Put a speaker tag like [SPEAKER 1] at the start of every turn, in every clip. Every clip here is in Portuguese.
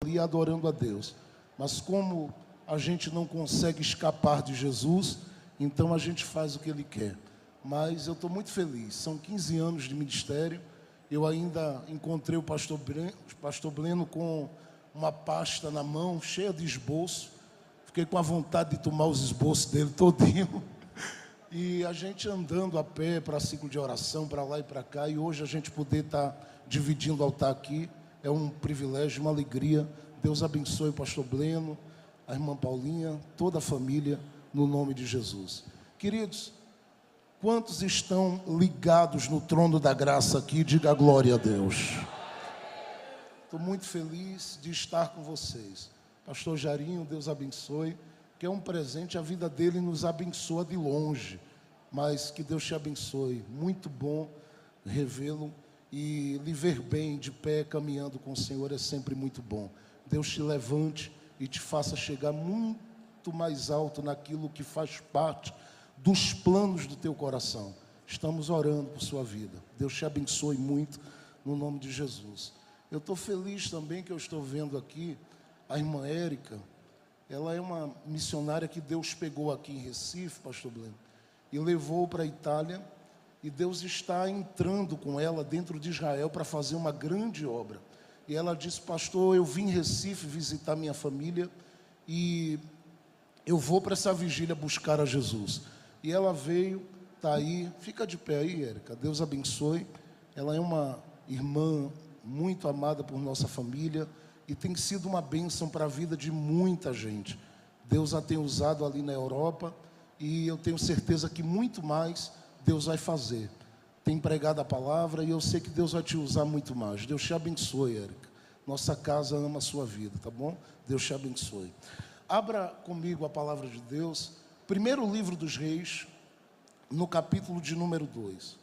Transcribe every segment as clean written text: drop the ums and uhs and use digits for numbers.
[SPEAKER 1] ali adorando a Deus. Mas como a gente não consegue escapar de Jesus, então a gente faz o que Ele quer. Mas eu estou muito feliz, são 15 anos de ministério. Eu ainda encontrei o pastor Bleno com uma pasta na mão, cheia de esboço. Fiquei com a vontade de tomar os esboços dele todinho. E a gente andando a pé para ciclo de oração, para lá e para cá. E hoje a gente poder estar dividindo o altar aqui é um privilégio, uma alegria. Deus abençoe o pastor Bleno, a irmã Paulinha, toda a família, no nome de Jesus. Queridos, quantos estão ligados no trono da graça aqui? Diga glória a Deus. Estou muito feliz de estar com vocês. Pastor Jarinho, Deus abençoe, que é um presente, a vida dele nos abençoa de longe, mas que Deus te abençoe. Muito bom revê-lo e lhe ver bem, de pé, caminhando com o Senhor, é sempre muito bom. Deus te levante e te faça chegar muito mais alto naquilo que faz parte dos planos do teu coração. Estamos orando por sua vida. Deus te abençoe muito, no nome de Jesus. Eu estou feliz também que eu estou vendo aqui a irmã Érica. Ela é uma missionária que Deus pegou aqui em Recife, pastor Bleno, e levou para a Itália. E Deus está entrando com ela dentro de Israel para fazer uma grande obra. E ela disse: pastor, eu vim em Recife visitar minha família e eu vou para essa vigília buscar a Jesus. E ela veio, está aí, fica de pé aí, Érica, Deus abençoe. Ela é uma irmã muito amada por nossa família e tem sido uma bênção para a vida de muita gente. Deus a tem usado ali na Europa e eu tenho certeza que muito mais Deus vai fazer. Tem pregado a palavra e eu sei que Deus vai te usar muito mais. Deus te abençoe, Érica. Nossa casa ama a sua vida, tá bom? Deus te abençoe. Abra comigo a palavra de Deus. Primeiro livro dos Reis, no capítulo de número 2.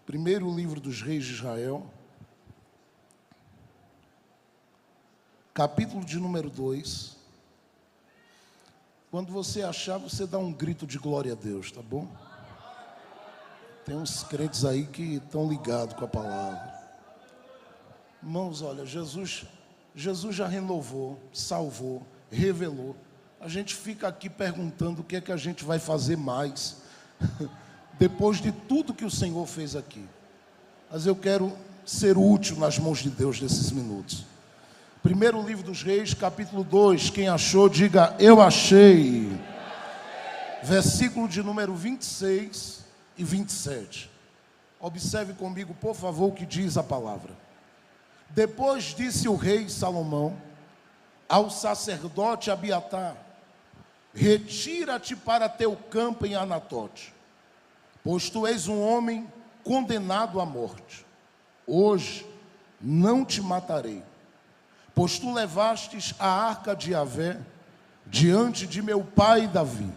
[SPEAKER 1] Primeiro livro dos Reis de Israel, capítulo de número 2. Quando você achar, você dá um grito de glória a Deus, tá bom? Tem uns crentes aí que estão ligados com a palavra. Irmãos, olha, Jesus já renovou, salvou, revelou. A gente fica aqui perguntando o que é que a gente vai fazer mais depois de tudo que o Senhor fez aqui. Mas eu quero ser útil nas mãos de Deus nesses minutos. Primeiro livro dos Reis, capítulo 2. Quem achou, diga: eu achei. Versículo de número 26 e 27. Observe comigo, por favor, o que diz a palavra. Depois disse o rei Salomão ao sacerdote Abiatar: retira-te para teu campo em Anatote, pois tu és um homem condenado à morte. Hoje não te matarei, pois tu levastes a arca de Yahvé diante de meu pai Davi,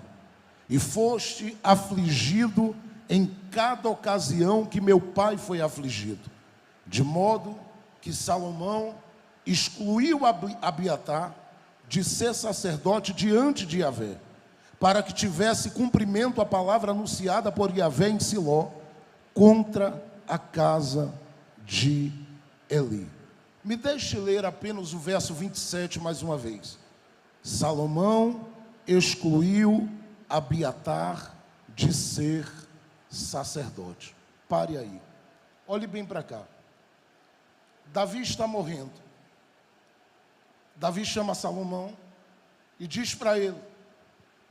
[SPEAKER 1] e foste afligido em cada ocasião que meu pai foi afligido, de modo que Salomão excluiu Abiatar de ser sacerdote diante de Yahvé, para que tivesse cumprimento a palavra anunciada por Yahvé em Siló contra a casa de Eli. Me deixe ler apenas o verso 27 mais uma vez. Salomão excluiu Abiatar de ser sacerdote. Pare aí. Olhe bem para cá. Davi está morrendo. Davi chama Salomão e diz para ele: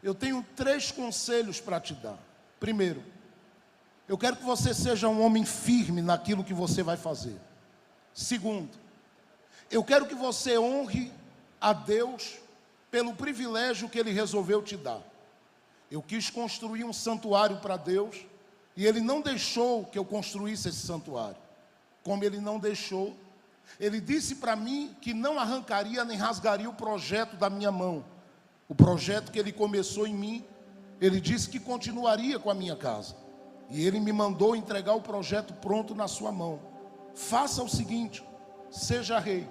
[SPEAKER 1] eu tenho 3 conselhos para te dar. Primeiro, eu quero que você seja um homem firme naquilo que você vai fazer. Segundo, eu quero que você honre a Deus pelo privilégio que Ele resolveu te dar. Eu quis construir um santuário para Deus e Ele não deixou que eu construísse esse santuário. Como Ele não deixou, Ele disse para mim que não arrancaria nem rasgaria o projeto da minha mão. O projeto que Ele começou em mim, Ele disse que continuaria com a minha casa. E Ele me mandou entregar o projeto pronto na sua mão. Faça o seguinte: seja rei.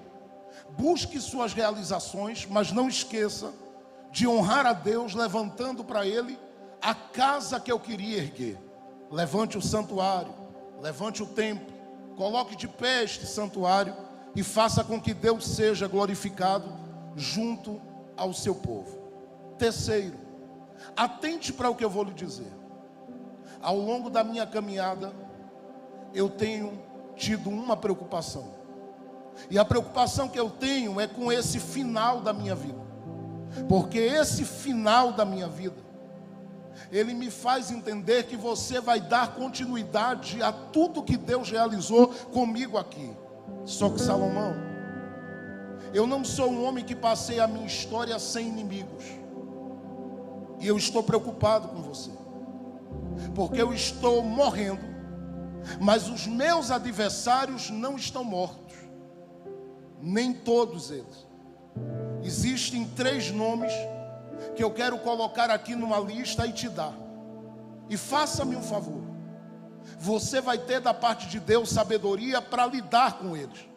[SPEAKER 1] Busque suas realizações, mas não esqueça de honrar a Deus, levantando para Ele a casa que eu queria erguer. Levante o santuário, levante o templo, coloque de pé este santuário e faça com que Deus seja glorificado junto ao seu povo. Terceiro, atente para o que eu vou lhe dizer. Ao longo da minha caminhada, eu tenho tido uma preocupação. E a preocupação que eu tenho é com esse final da minha vida. Porque esse final da minha vida, ele me faz entender que você vai dar continuidade a tudo que Deus realizou comigo aqui. Só que Salomão, eu não sou um homem que passei a minha história sem inimigos. E eu estou preocupado com você. Porque eu estou morrendo, mas os meus adversários não estão mortos. Nem todos eles. Existem 3 nomes que eu quero colocar aqui numa lista e te dar. E faça-me um favor. Você vai ter da parte de Deus sabedoria para lidar com eles.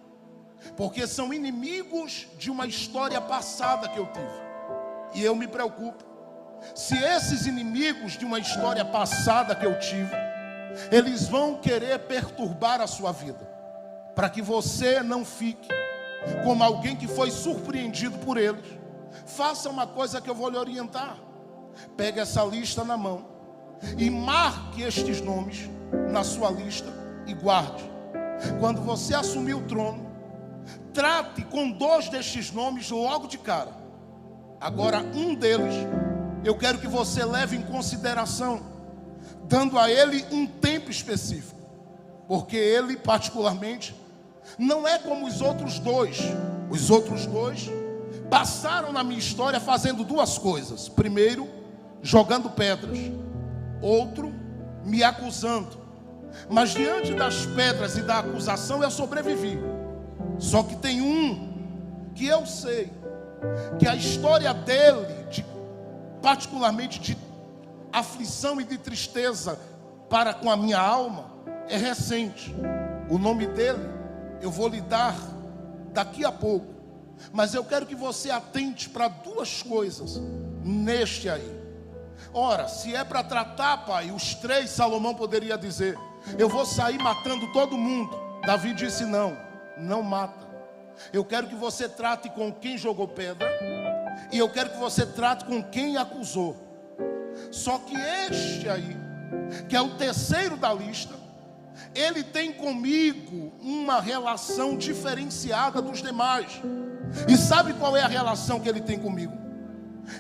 [SPEAKER 1] Porque são inimigos de uma história passada que eu tive. E eu me preocupo. Se esses inimigos de uma história passada que eu tive, eles vão querer perturbar a sua vida, para que você não fique como alguém que foi surpreendido por eles. Faça uma coisa que eu vou lhe orientar. Pegue essa lista na mão e marque estes nomes na sua lista e guarde. Quando você assumir o trono, trate com 2 destes nomes logo de cara. Agora, um deles eu quero que você leve em consideração, dando a ele um tempo específico, porque ele particularmente não é como os outros 2. Os outros 2 passaram na minha história fazendo 2 coisas. Primeiro, jogando pedras. Outro, me acusando. Mas diante das pedras e da acusação eu sobrevivi. Só que tem um que eu sei que a história dele, particularmente de aflição e de tristeza para com a minha alma, é recente. O nome dele eu vou lhe dar daqui a pouco. Mas eu quero que você atente para 2 coisas neste aí. Ora, se é para tratar, pai, os 3, Salomão poderia dizer: eu vou sair matando todo mundo. Davi disse: não, não mata. Eu quero que você trate com quem jogou pedra, e eu quero que você trate com quem acusou. Só que este aí, que é o terceiro da lista, ele tem comigo uma relação diferenciada dos demais. E sabe qual é a relação que ele tem comigo?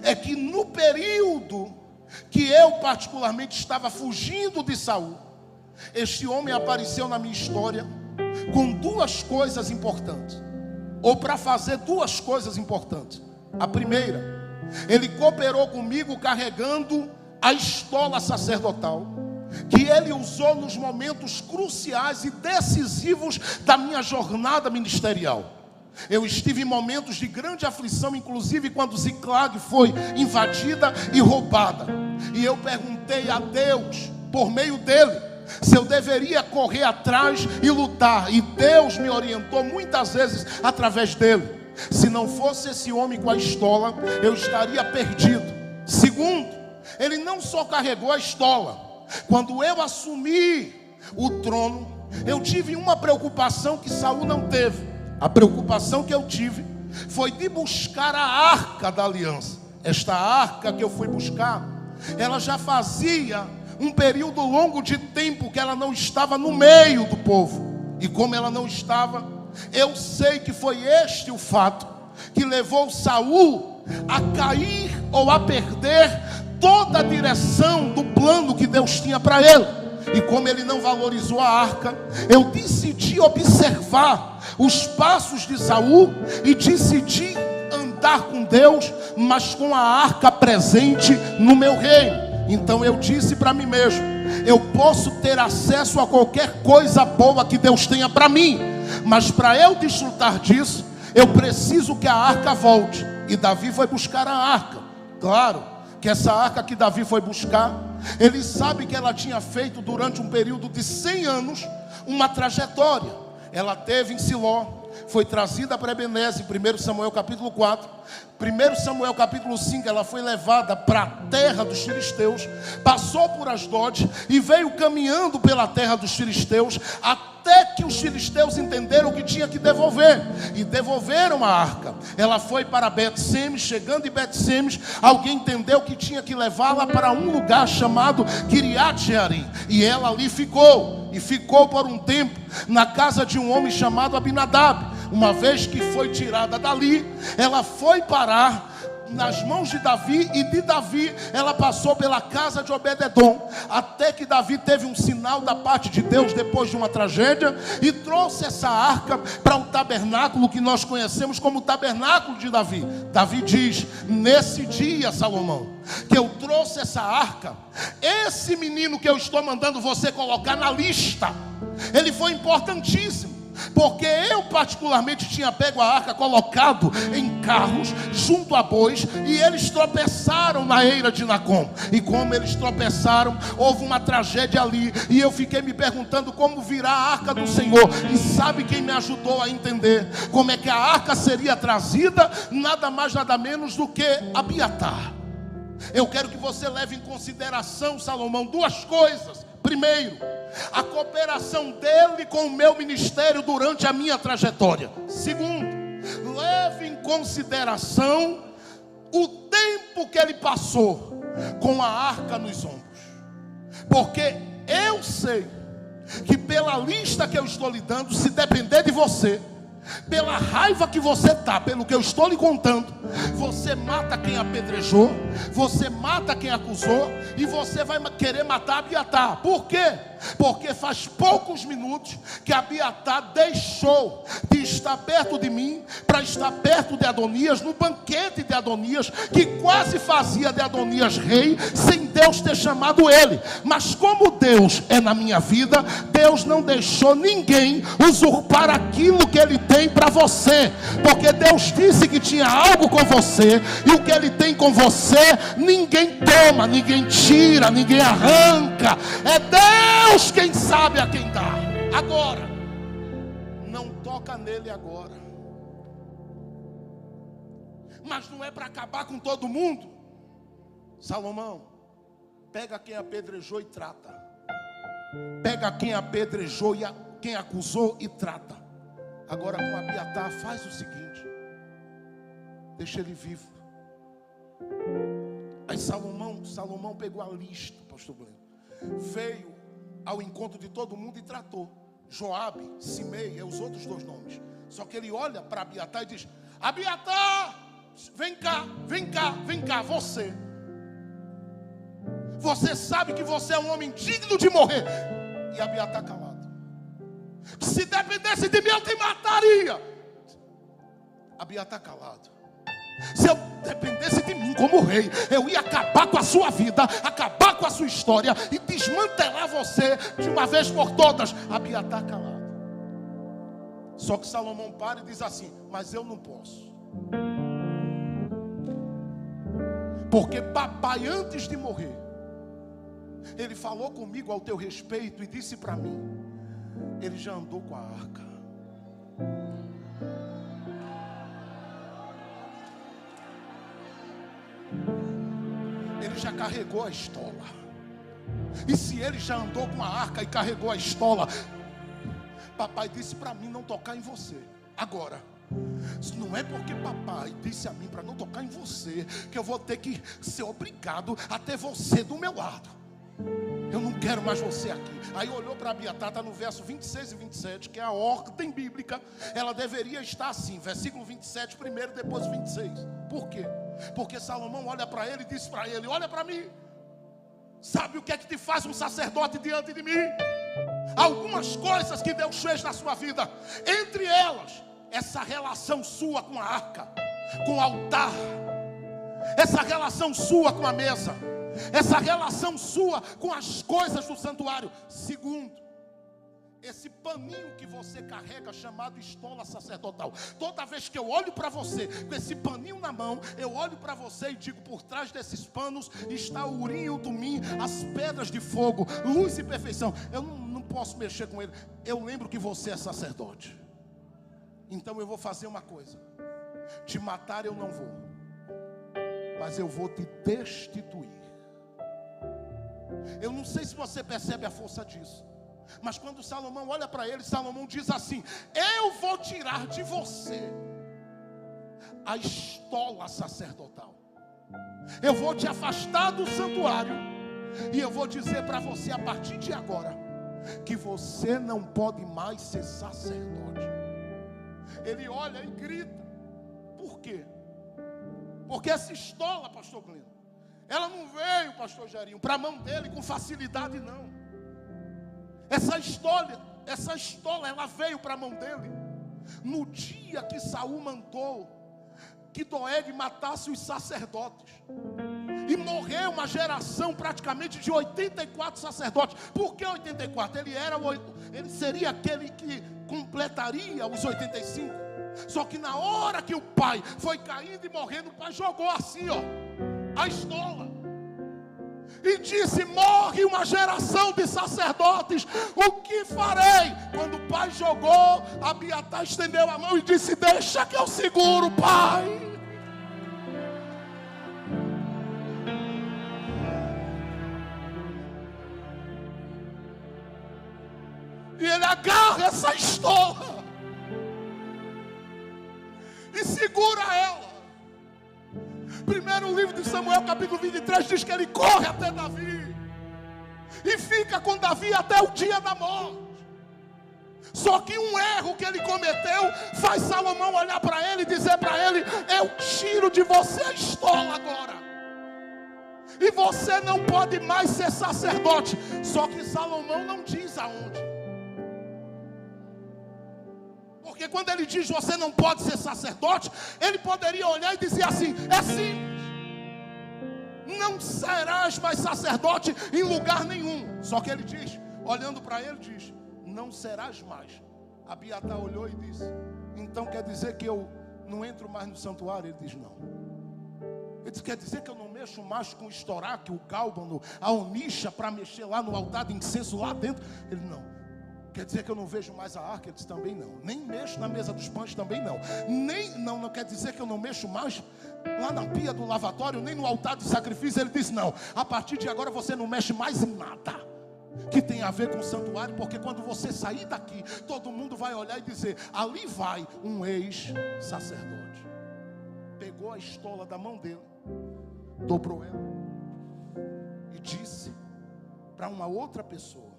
[SPEAKER 1] É que no período que eu particularmente estava fugindo de Saul, este homem apareceu na minha história com 2 coisas importantes, ou para fazer 2 coisas importantes. A primeira, ele cooperou comigo carregando a estola sacerdotal, que ele usou nos momentos cruciais e decisivos da minha jornada ministerial. Eu estive em momentos de grande aflição, inclusive quando Ziclag foi invadida e roubada. E eu perguntei a Deus, por meio dele, se eu deveria correr atrás e lutar. E Deus me orientou muitas vezes através dele. Se não fosse esse homem com a estola, eu estaria perdido. Segundo, ele não só carregou a estola. Quando eu assumi o trono, eu tive uma preocupação que Saul não teve. A preocupação que eu tive foi de buscar a arca da aliança. Esta arca que eu fui buscar, ela já fazia um período longo de tempo que ela não estava no meio do povo. E como ela não estava, eu sei que foi este o fato que levou Saul a cair ou a perder toda a direção do plano que Deus tinha para ele. E como ele não valorizou a arca, eu decidi observar os passos de Saul e decidi andar com Deus, mas com a arca presente no meu reino. Então eu disse para mim mesmo: eu posso ter acesso a qualquer coisa boa que Deus tenha para mim, mas para eu desfrutar disso, eu preciso que a arca volte. E Davi foi buscar a arca. Claro que essa arca que Davi foi buscar, ele sabe que ela tinha feito durante um período de 100 anos uma trajetória. Ela teve em Siló, foi trazida para Ebenezer, 1 Samuel capítulo 4. 1 Samuel capítulo 5, ela foi levada para a terra dos filisteus, passou por Asdod e veio caminhando pela terra dos filisteus, até até que os filisteus entenderam que tinha que devolver, e devolveram a arca. Ela foi para Bet-Semes. Chegando em Bet-Semes, alguém entendeu que tinha que levá-la para um lugar chamado Kiriat-Jearim, e ela ali ficou, e ficou por um tempo na casa de um homem chamado Abinadab. Uma vez que foi tirada dali, ela foi parar nas mãos de Davi, e de Davi ela passou pela casa de Obed-Edom, até que Davi teve um sinal da parte de Deus depois de uma tragédia, e trouxe essa arca para o tabernáculo que nós conhecemos como o tabernáculo de Davi. Davi diz: nesse dia, Salomão, que eu trouxe essa arca, esse menino que eu estou mandando você colocar na lista, ele foi importantíssimo, porque eu particularmente tinha pego a arca, colocado em carros junto a bois, e eles tropeçaram na eira de Nacon. E como eles tropeçaram, houve uma tragédia ali, e eu fiquei me perguntando como virá a arca do Senhor. E sabe quem me ajudou a entender como é que a arca seria trazida? Nada mais, nada menos do que Abiatar. Eu quero que você leve em consideração, Salomão, duas coisas. Primeiro, a cooperação dele com o meu ministério durante a minha trajetória. Segundo, leve em consideração o tempo que ele passou com a arca nos ombros. Porque eu sei que pela lista que eu estou lhe dando, se depender de você, pela raiva que você está, pelo que eu estou lhe contando, você mata quem apedrejou, você mata quem acusou, e você vai querer matar Abiatar. Por quê? Porque faz poucos minutos que Abiatar deixou de estar perto de mim para estar perto de Adonias, no banquete de Adonias, que quase fazia de Adonias rei, sem Deus ter chamado ele. Mas como Deus é na minha vida, Deus não deixou ninguém usurpar aquilo que ele tem para você, porque Deus disse que tinha algo com você, e o que ele tem com você, ninguém toma, ninguém tira, ninguém arranca. É Deus quem sabe a quem dá. Agora, não toca nele agora. Mas não é para acabar com todo mundo. Salomão, pega quem apedrejou e trata. Pega quem apedrejou e quem acusou e trata. Agora com Abiatar faz o seguinte: deixa ele vivo. Aí Salomão pegou a lista, pastor Breno, veio ao encontro de todo mundo e tratou. Joabe, Simei, os outros dois nomes. Só que ele olha para Abiatar e diz: Abiatar, vem cá, vem cá, vem cá, você sabe que você é um homem digno de morrer. E Abiatar calado. Se dependesse de mim, eu te mataria. Abiatar calado. Se eu dependesse de mim como rei, eu ia acabar com a sua vida, acabar com a sua história e desmantelar você de uma vez por todas. Abiatar calado. Só que Salomão para e diz assim: mas eu não posso, porque papai, antes de morrer, ele falou comigo ao teu respeito e disse para mim: ele já andou com a arca. Ele já carregou a estola. E se ele já andou com a arca e carregou a estola, papai disse para mim não tocar em você. Agora, não é porque papai disse a mim para não tocar em você que eu vou ter que ser obrigado a ter você do meu lado. Eu não quero mais você aqui. Aí olhou para Abiatar, está no verso 26 e 27, que é a ordem bíblica. Ela deveria estar assim, versículo 27 primeiro, depois 26. Por quê? Porque Salomão olha para ele e diz para ele: olha para mim, sabe o que é que te faz um sacerdote diante de mim? Algumas coisas que Deus fez na sua vida, entre elas, essa relação sua com a arca, com o altar, essa relação sua com a mesa, essa relação sua com as coisas do santuário. Segundo, esse paninho que você carrega chamado estola sacerdotal. Toda vez que eu olho para você com esse paninho na mão, eu olho para você e digo: por trás desses panos está o urim e o tumim, as pedras de fogo, luz e perfeição. Eu não posso mexer com ele. Eu lembro que você é sacerdote. Então eu vou fazer uma coisa: te matar eu não vou, mas eu vou te destituir. Eu não sei se você percebe a força disso, Mas quando Salomão olha para ele, Salomão diz assim: eu vou tirar de você a estola sacerdotal. Eu vou te afastar do santuário. E eu vou dizer para você a partir de agora que você não pode mais ser sacerdote. Ele olha e grita. Por quê? Porque essa estola, pastor Gleno, ela não veio, pastor Jairinho, para a mão dele com facilidade, não. Essa estola, ela veio para a mão dele no dia que Saul mandou que Doeg matasse os sacerdotes. E morreu uma geração praticamente de 84 sacerdotes. Por que 84? Ele seria aquele que completaria os 85. Só que na hora que o pai foi caindo e morrendo, o pai jogou assim, ó, a estola. E disse: morre uma geração de sacerdotes, o que farei? Quando o pai jogou, Abiatar estendeu a mão e disse: deixa que eu seguro, pai. E ele agarra essa estola e segura ela. Primeiro livro de Samuel, capítulo 23, diz que ele corre até Davi e fica com Davi até o dia da morte. Só que um erro que ele cometeu faz Salomão olhar para ele e dizer para ele: eu tiro de você a estola agora, e você não pode mais ser sacerdote. Só que Salomão não diz aonde. Porque quando ele diz você não pode ser sacerdote, ele poderia olhar e dizer assim: é simples, não serás mais sacerdote em lugar nenhum. Só que ele diz, olhando para ele, diz: não serás mais. Abiatar olhou e disse: então quer dizer que eu não entro mais no santuário? Ele diz: não. Ele diz: quer dizer que eu não mexo mais com o estoraque, o cálbano, a onixa, para mexer lá no altar de incenso lá dentro? Ele: não. Quer dizer que eu não vejo mais a arca? Ele disse: também não. Nem mexo na mesa dos pães? Também não. Não quer dizer que eu não mexo mais lá na pia do lavatório, nem no altar de sacrifício? Ele disse: não. A partir de agora você não mexe mais em nada que tem a ver com o santuário, porque quando você sair daqui, todo mundo vai olhar e dizer: ali vai um ex-sacerdote. Pegou a estola da mão dele, dobrou ela e disse para uma outra pessoa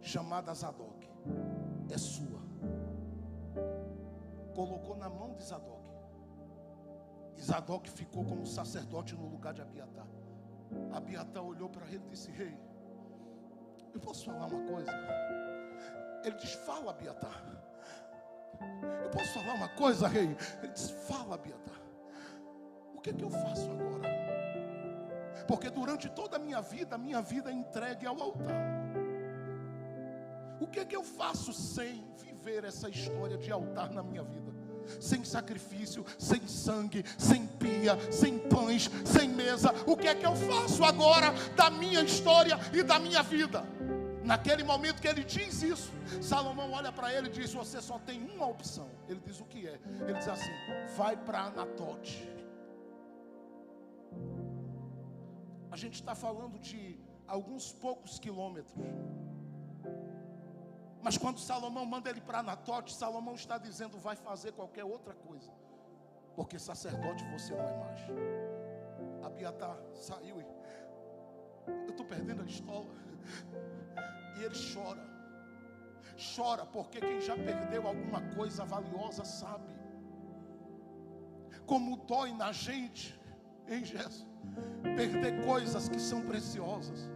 [SPEAKER 1] chamada Zadok: é sua. Colocou na mão de Zadok, e Zadok ficou como sacerdote no lugar de Abiatar. Abiatar olhou para ele e disse: rei, eu posso falar uma coisa? Ele diz: fala, Abiatar. Eu posso falar uma coisa, rei? Ele diz: fala, Abiatar. O que é que eu faço agora? Porque durante toda a minha vida é entregue ao altar. O que é que eu faço sem viver essa história de altar na minha vida? Sem sacrifício, sem sangue, sem pia, sem pães, sem mesa. O que é que eu faço agora da minha história e da minha vida? Naquele momento que ele diz isso, Salomão olha para ele e diz: você só tem uma opção. Ele diz: o que é? Ele diz assim: vai para Anatote. A gente está falando de alguns poucos quilômetros. Mas quando Salomão manda ele para Anatote, Salomão está dizendo: vai fazer qualquer outra coisa, porque sacerdote você não é mais. Abiatar saiu e: eu estou perdendo a estola. E ele chora, porque quem já perdeu alguma coisa valiosa sabe como dói na gente, hein, Jesus, perder coisas que são preciosas.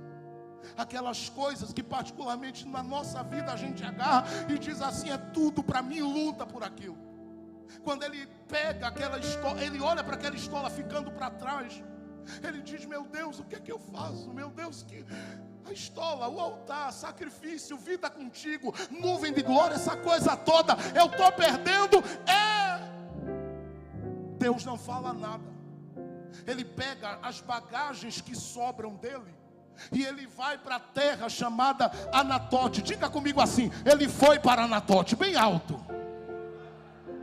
[SPEAKER 1] Aquelas coisas que particularmente na nossa vida a gente agarra e diz assim: é tudo para mim, luta por aquilo. Quando ele pega aquela estola, ele olha para aquela estola ficando para trás, ele diz: meu Deus, o que é que eu faço? Meu Deus, que a estola, o altar, sacrifício, vida contigo, nuvem de glória, essa coisa toda, eu estou perdendo. Deus não fala nada. Ele pega as bagagens que sobram dele e ele vai para a terra chamada Anatote. Diga comigo assim: ele foi para Anatote, bem alto.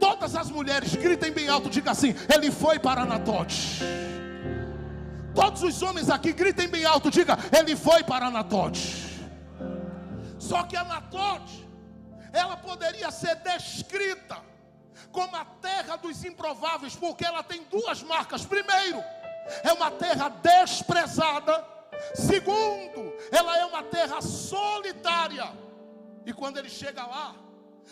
[SPEAKER 1] Todas as mulheres gritem bem alto, diga assim: ele foi para Anatote. Todos os homens aqui gritem bem alto, diga: ele foi para Anatote. Só que Anatote, ela poderia ser descrita como a terra dos improváveis, porque ela tem duas marcas. Primeiro, é uma terra desprezada. Segundo, ela é uma terra solitária. E quando ele chega lá,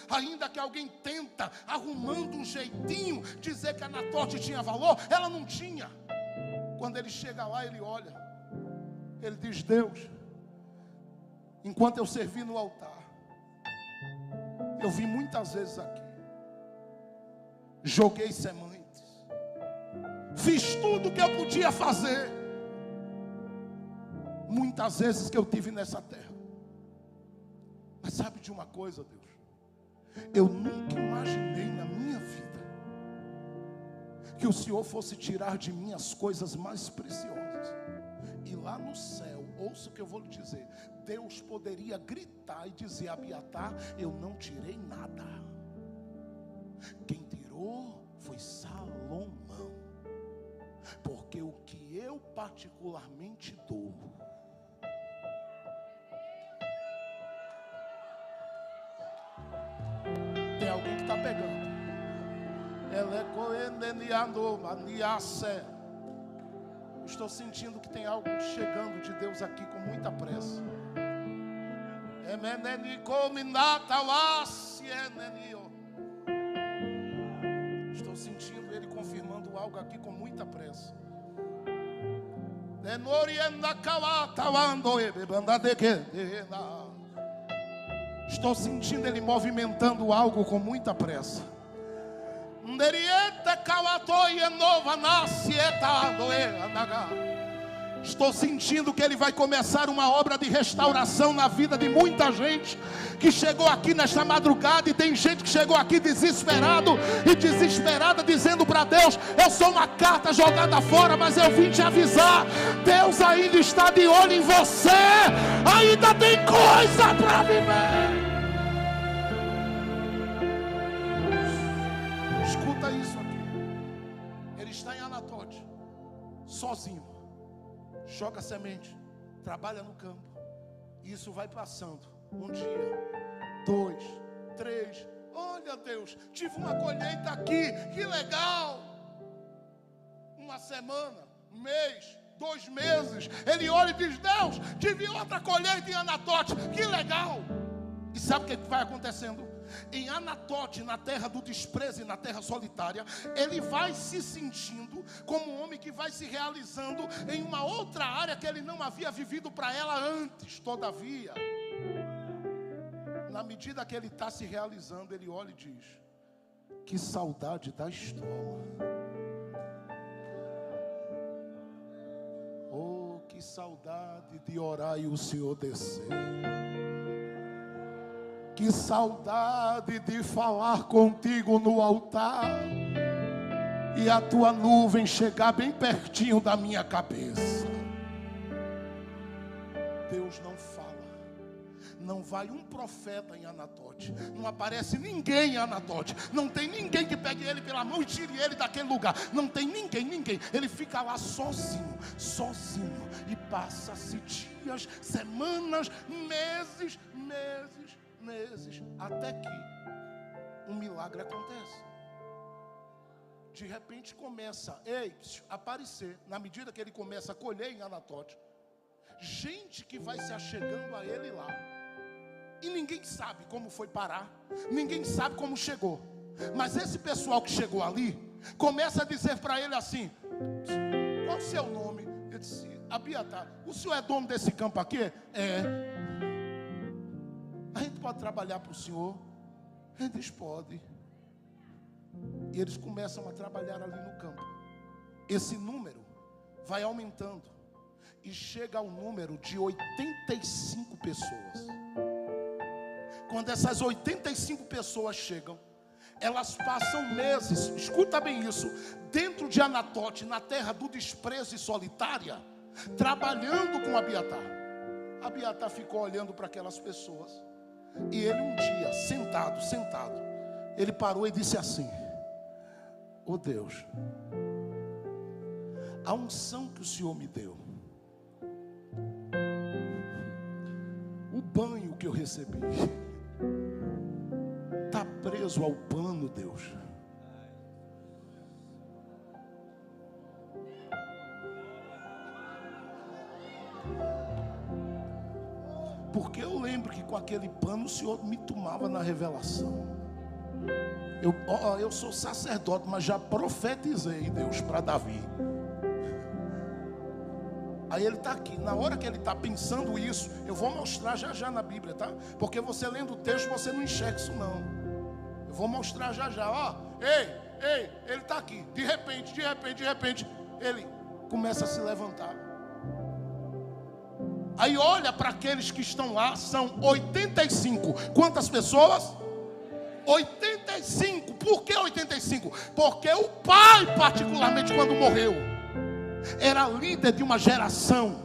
[SPEAKER 1] ainda que alguém tenta, arrumando um jeitinho, dizer que Anatote tinha valor, ela não tinha. Quando ele chega lá, ele olha, ele diz: Deus, enquanto eu servi no altar, eu vim muitas vezes aqui, joguei sementes, fiz tudo o que eu podia fazer, muitas vezes que eu tive nessa terra. Mas sabe de uma coisa, Deus? Eu nunca imaginei na minha vida que o Senhor fosse tirar de mim as coisas mais preciosas. E lá no céu, ouça o que eu vou lhe dizer, Deus poderia gritar e dizer: Abiatar, eu não tirei nada. Quem tirou foi Salomão. Porque o que eu particularmente dou, tem alguém que está pegando. Estou sentindo que tem algo chegando de Deus aqui com muita pressa. Estou sentindo Ele confirmando algo aqui com muita pressa. Estou sentindo Ele movimentando algo com muita pressa. Estou sentindo que Ele vai começar uma obra de restauração na vida de muita gente que chegou aqui nesta madrugada. E tem gente que chegou aqui desesperado e desesperada, dizendo para Deus: eu sou uma carta jogada fora, mas eu vim te avisar, Deus ainda está de olho em você, ainda tem coisa para viver. Escuta isso aqui. Ele está em Anatote, sozinho, joga semente, trabalha no campo. E isso vai passando. Um dia, 2, 3. Olha, Deus, tive uma colheita aqui, que legal. Uma semana, um mês, 2 meses. Ele olha e diz: Deus, tive outra colheita em Anatote, que legal. E sabe o que vai acontecendo? Em Anatote, na terra do desprezo e na terra solitária, ele vai se sentindo como um homem que vai se realizando em uma outra área que ele não havia vivido para ela antes. Todavia, na medida que ele está se realizando, ele olha e diz: que saudade da estola. Oh, que saudade de orar e o Senhor descer. Que saudade de falar contigo no altar e a tua nuvem chegar bem pertinho da minha cabeça. Deus não fala. Não vai um profeta em Anatote. Não aparece ninguém em Anatote. Não tem ninguém que pegue ele pela mão e tire ele daquele lugar. Não tem ninguém. Ele fica lá sozinho. E passa-se dias, semanas, meses, até que um milagre acontece. De repente começa a aparecer, na medida que ele começa a colher em Anatote, gente que vai se achegando a ele lá. E ninguém sabe como foi parar, ninguém sabe como chegou. Mas esse pessoal que chegou ali começa a dizer para ele assim: qual o seu nome? Ele disse: Abiatar. O senhor é dono desse campo aqui? É. A gente pode trabalhar para o senhor? Eles podem. E eles começam a trabalhar ali no campo. Esse número vai aumentando e chega ao número de 85 pessoas. Quando essas 85 pessoas chegam, elas passam meses, escuta bem isso, dentro de Anatote, na terra do desprezo e solitária, trabalhando com Abiatar. Abiatar ficou olhando para aquelas pessoas. E ele um dia, sentado, ele parou e disse assim: oh Deus, a unção que o Senhor me deu, o banho que eu recebi. Está preso ao pano, Deus. Porque eu lembro que com aquele pano o Senhor me tomava na revelação. Eu sou sacerdote, mas já profetizei, Deus, para Davi. Aí ele está aqui. Na hora que ele está pensando isso, eu vou mostrar já na Bíblia, tá? Porque você lendo o texto, você não enxerga isso não. Eu vou mostrar já. Ó, ei, ele está aqui. De repente, ele começa a se levantar. Aí olha para aqueles que estão lá, são 85. Quantas pessoas? 85. Por que 85? Porque o pai, particularmente quando morreu, era líder de uma geração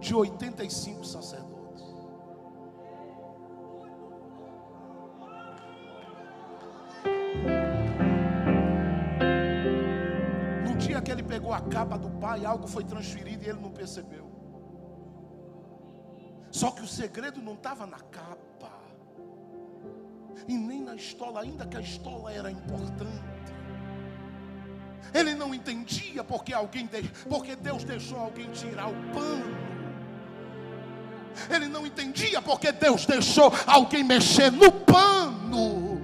[SPEAKER 1] de 85 sacerdotes. No dia que ele pegou a capa do pai, algo foi transferido e ele não percebeu. Só que o segredo não estava na capa e nem na estola, ainda que a estola era importante. Ele não entendia porque Deus deixou alguém tirar o pano. Ele não entendia porque Deus deixou alguém mexer no pano.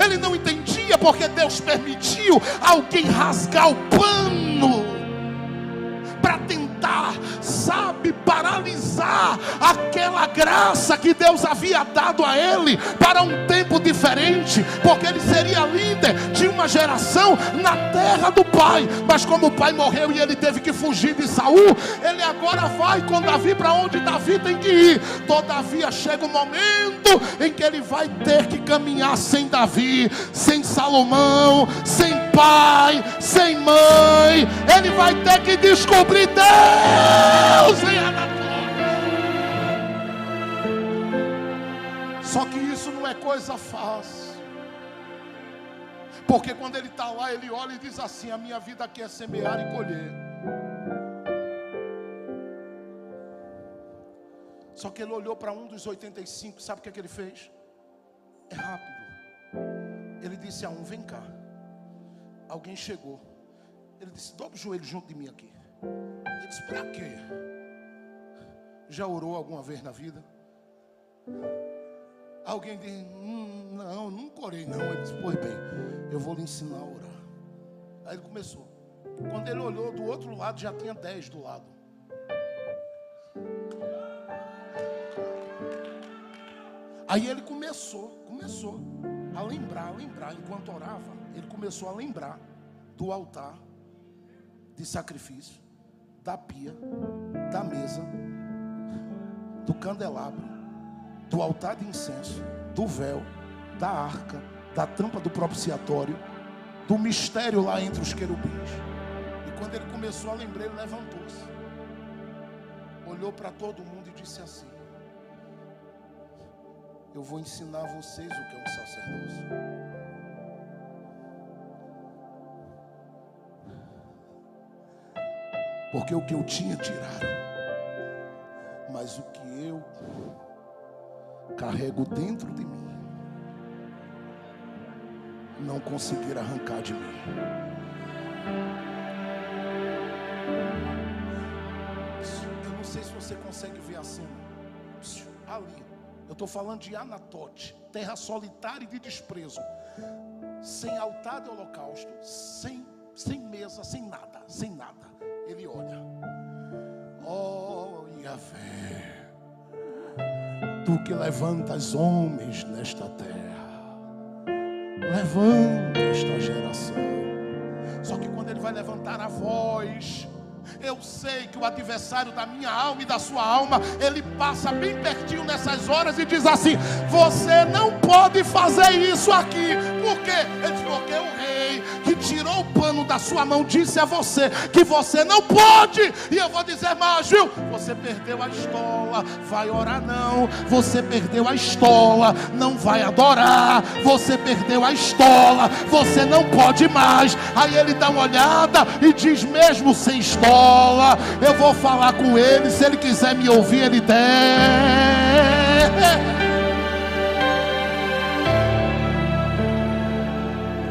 [SPEAKER 1] Ele não entendia porque Deus permitiu alguém rasgar o pano para tentar, paralisar aquela graça que Deus havia dado a ele para um tempo diferente, porque ele seria líder de uma geração na terra do pai. Mas como o pai morreu e ele teve que fugir de Saul, ele agora vai com Davi para onde Davi tem que ir. Todavia chega um momento em que ele vai ter que caminhar sem Davi, sem Salomão, sem pai, sem mãe. Ele vai ter que descobrir Deus em Anatólia. Só que isso não é coisa fácil. Porque quando ele está lá, ele olha e diz assim: a minha vida aqui é semear e colher. Só que ele olhou para um dos 85, sabe o que ele fez? É rápido. Ele disse a um: vem cá. Alguém chegou. Ele disse: dobra o joelho junto de mim aqui. Ele disse: para quê? Já orou alguma vez na vida? Alguém disse: não, nunca orei não. Ele disse: pois bem, eu vou lhe ensinar a orar. Aí ele começou. Quando ele olhou do outro lado, já tinha 10 do lado. Aí ele começou a lembrar, enquanto orava, ele começou a lembrar do altar de sacrifício, da pia, da mesa, do candelabro, do altar de incenso, do véu, da arca, da tampa do propiciatório, do mistério lá entre os querubins. E quando ele começou a lembrar, ele levantou-se, olhou para todo mundo e disse assim: eu vou ensinar a vocês o que é um sacerdócio. Porque o que eu tinha tiraram, mas o que eu carrego dentro de mim, não conseguiram arrancar de mim. Eu não sei se você consegue ver a cena. Ali, eu estou falando de Anatote, terra solitária e de desprezo, sem altar de holocausto, sem mesa, sem nada. Ele olha: oh Yahvé, tu que levantas homens nesta terra, levanta esta geração. Só que quando ele vai levantar a voz, eu sei que o adversário da minha alma e da sua alma, ele passa bem pertinho nessas horas e diz assim: você não pode fazer isso aqui. Por quê? Ele diz: porque o rei que tirou o pano da sua mão disse a você que você não pode. E eu vou dizer mais, viu? Você perdeu a estola, vai orar não. Você perdeu a estola, não vai adorar. Você perdeu a estola, você não pode mais. Aí ele dá uma olhada e diz: mesmo sem estola, eu vou falar com ele. Se ele quiser me ouvir, ele desce.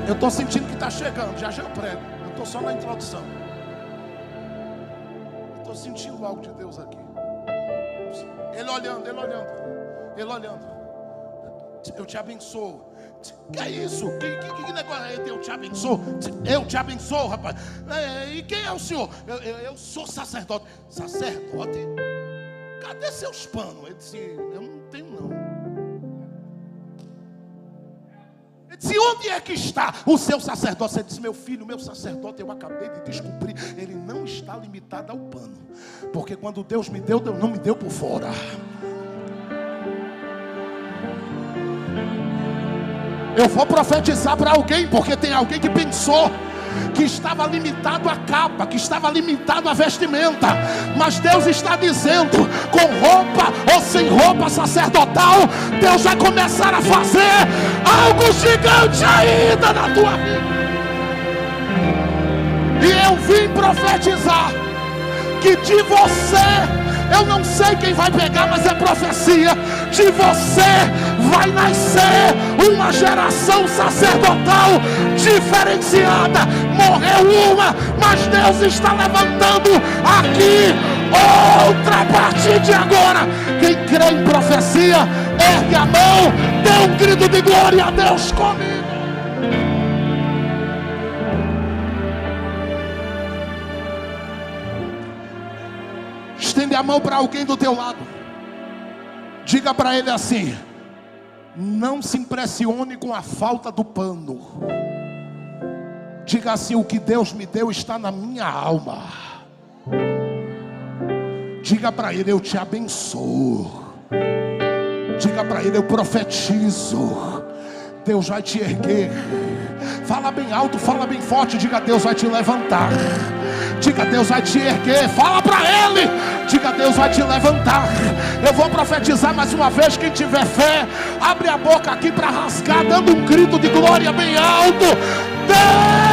[SPEAKER 1] Eu estou sentindo que está chegando, já eu prego. Eu estou só na introdução. Estou sentindo algo de Deus aqui. Ele olhando, ele olhando, ele olhando. Eu te abençoo. Que é isso? Que negócio é? Eu te abençoo. Eu te abençoo, rapaz. E quem é o senhor? Eu sou sacerdote. Sacerdote? Cadê seus panos? Ele disse, eu não tenho não. Ele disse, onde é que está o seu sacerdote? Ele disse, meu filho, meu sacerdote, eu acabei de descobrir, ele não está limitado ao pano. Porque quando Deus me deu, Deus não me deu por fora. Eu vou profetizar para alguém, porque tem alguém que pensou que estava limitado à capa, que estava limitado à vestimenta. Mas Deus está dizendo, com roupa ou sem roupa sacerdotal, Deus vai começar a fazer algo gigante ainda na tua vida. E eu vim profetizar que de você, eu não sei quem vai pegar, mas é profecia, de você vai nascer uma geração sacerdotal diferenciada. Morreu uma, mas Deus está levantando aqui outra a partir de agora. Quem crê em profecia, ergue a mão, dê um grito de glória a Deus comigo. Estende a mão para alguém do teu lado. Diga para ele assim: não se impressione com a falta do pano. Diga assim: o que Deus me deu está na minha alma. Diga para ele: eu te abençoo. Diga para ele: eu profetizo. Deus vai te erguer. Fala bem alto, fala bem forte. Diga: Deus vai te levantar. Diga: Deus vai te erguer. Fala para ele. Diga: Deus vai te levantar. Eu vou profetizar mais uma vez. Quem tiver fé, abre a boca aqui para rasgar, dando um grito de glória bem alto. Deus!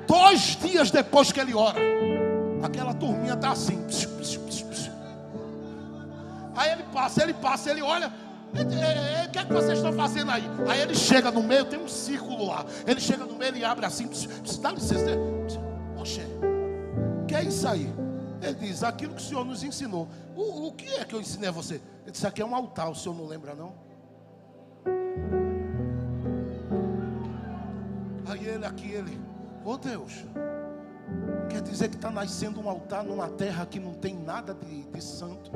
[SPEAKER 1] 2 dias depois que ele ora, aquela turminha está assim. Aí ele passa, ele olha. O que é que vocês estão fazendo aí? Aí ele chega no meio, tem um círculo lá. Ele chega no meio e abre assim. Dá licença. Oxê, que é isso aí? Ele diz: aquilo que o Senhor nos ensinou. O que é que eu ensinei a você? Ele disse: aqui é um altar, o Senhor não lembra não? Aí ele, ô Deus, quer dizer que está nascendo um altar numa terra que não tem nada de santo?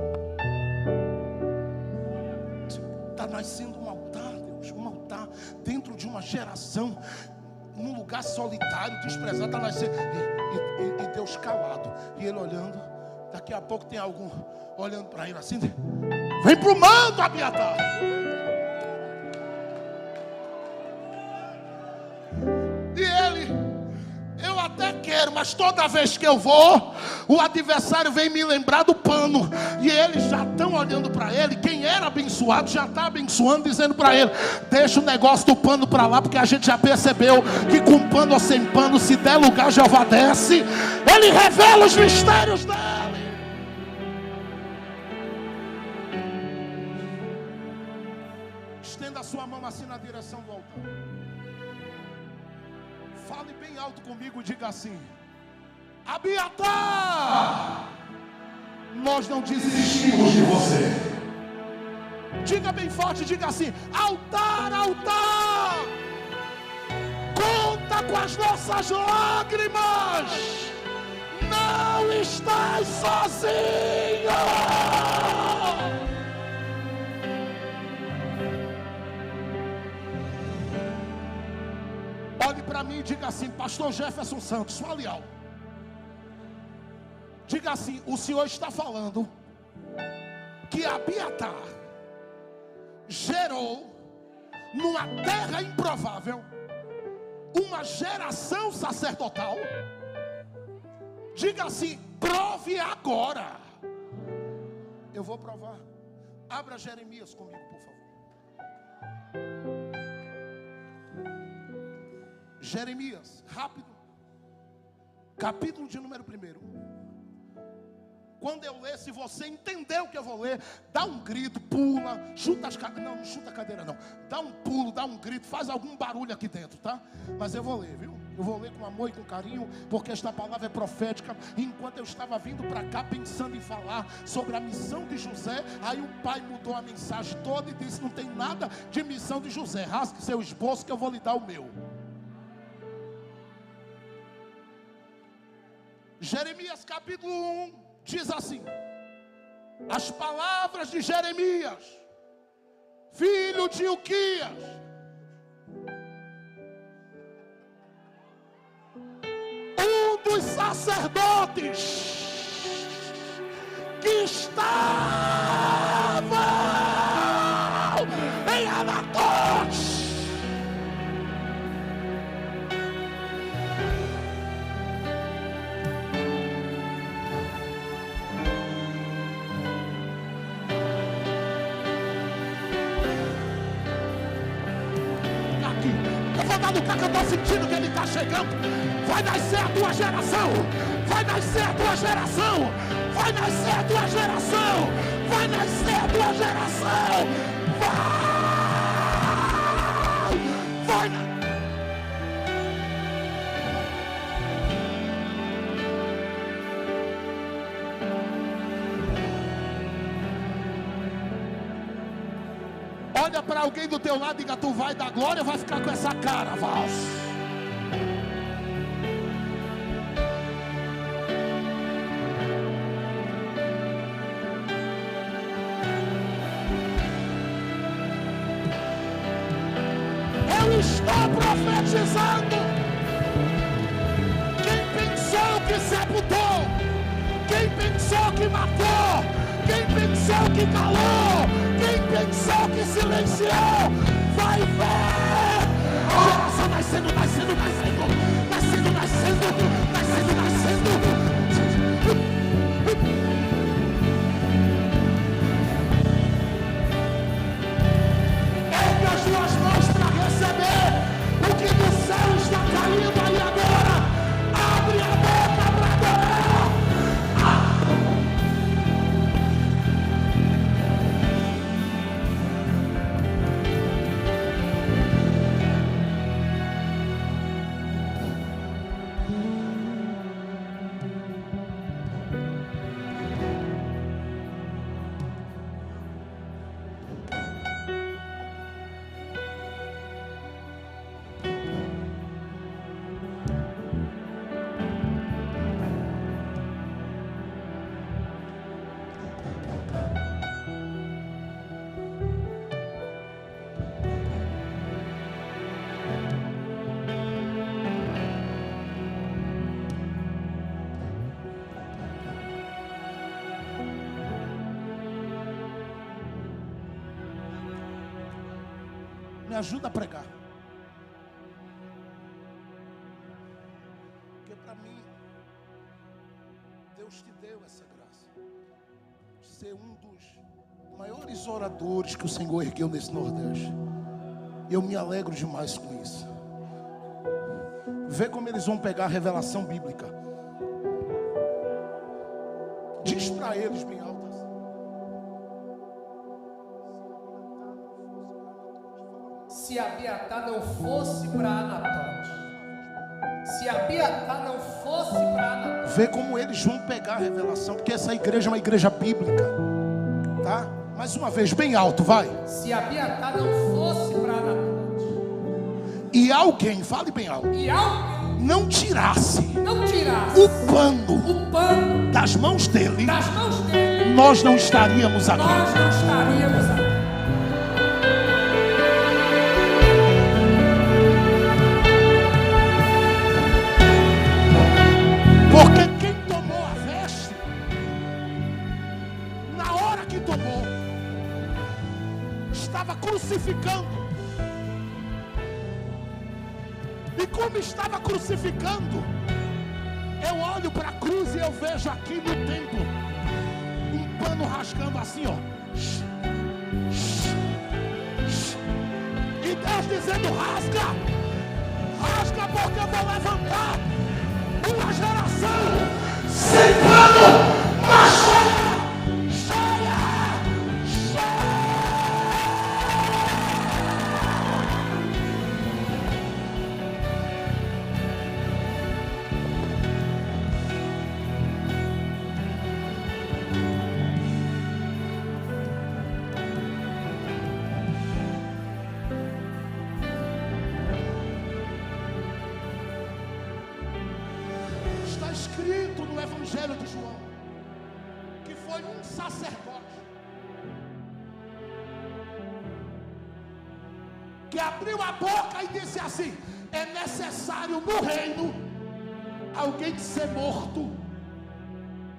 [SPEAKER 1] Está nascendo um altar, Deus, um altar dentro de uma geração, num lugar solitário, desprezado. Está nascendo, e Deus calado, e ele olhando. Daqui a pouco tem algum olhando para ele assim: vem para o manto, Abiatar. E ele: eu até quero, mas toda vez que eu vou, o adversário vem me lembrar do pano. E eles já estão olhando para ele. Quem era abençoado já está abençoando, dizendo para ele: deixa o negócio do pano para lá, porque a gente já percebeu que com pano ou sem pano, se der lugar, Jeová desce. Ele revela os mistérios dele. Estenda a sua mão assim na direção do altar. Fale bem alto comigo e diga assim: Abiatar, nós não desistimos de você. Diga bem forte, diga assim: altar, altar, conta com as nossas lágrimas, não estás sozinho. Olhe para mim e diga assim: pastor Jefferson Santos, fale alto. Diga assim: o Senhor está falando que Abiatar gerou numa terra improvável uma geração sacerdotal. Diga assim: prove agora. Eu vou provar. Abra Jeremias comigo, por favor. Jeremias, rápido. Capítulo de número 1. Quando eu ler, se você entender o que eu vou ler, dá um grito, pula, chuta as cadeiras. Não, não chuta a cadeira não. Dá um pulo, dá um grito, faz algum barulho aqui dentro, tá? Mas eu vou ler, viu? Eu vou ler com amor e com carinho, porque esta palavra é profética. Enquanto eu estava vindo para cá pensando em falar sobre a missão de José, aí o pai mudou a mensagem toda e disse: não tem nada de missão de José. Rasgue seu esboço que eu vou lhe dar o meu. Jeremias capítulo 1 diz assim: as palavras de Jeremias, filho de Ilquias, um dos sacerdotes que estavam em Anatote. Do que eu estou sentindo que ele está chegando. Vai nascer a tua geração. Vai nascer a tua geração. Vai nascer a tua geração. Vai nascer a tua geração. Vai. Olha para alguém do teu lado e diga: tu vai dar glória ou vai ficar com essa cara, Vals? Eu estou profetizando. Quem pensou que sepultou, quem pensou que matou, quem pensou que calou, quem pensou que silenciou, vai ver geração nascendo, nascendo, nascendo, nascendo, nascendo, nascendo, nascendo. Ergue as tuas mãos para receber o que do céu está caindo aí agora. Abre a boca para adorar. Me ajuda a pregar. Porque para mim, Deus te deu essa graça de ser um dos maiores oradores que o Senhor ergueu nesse Nordeste. Eu me alegro demais com isso. Vê como eles vão pegar a revelação bíblica. Diz para eles bem altas.
[SPEAKER 2] Se Abiatar não fosse para Anatote, se Abiatar não fosse para Anatote.
[SPEAKER 1] Vê como eles vão pegar a revelação, porque essa igreja é uma igreja bíblica, tá? Mais uma vez, bem alto, vai.
[SPEAKER 2] Se Abiatar não fosse para Anatote,
[SPEAKER 1] e alguém, fale bem alto,
[SPEAKER 2] e alguém
[SPEAKER 1] não tirasse
[SPEAKER 2] o pano
[SPEAKER 1] das mãos dele,
[SPEAKER 2] nós não estaríamos aqui.
[SPEAKER 1] Porque quem tomou a veste, na hora que tomou, estava crucificando. E como estava crucificando, eu olho para a cruz e eu vejo aqui no templo um pano rasgando assim, ó. E Deus dizendo: rasga, rasga, porque eu vou levantar uma geração sem pano, mas cheia. Está escrito no Evangelho de João que foi um sacerdote que abriu a boca e disse assim: é necessário no reino alguém ser morto,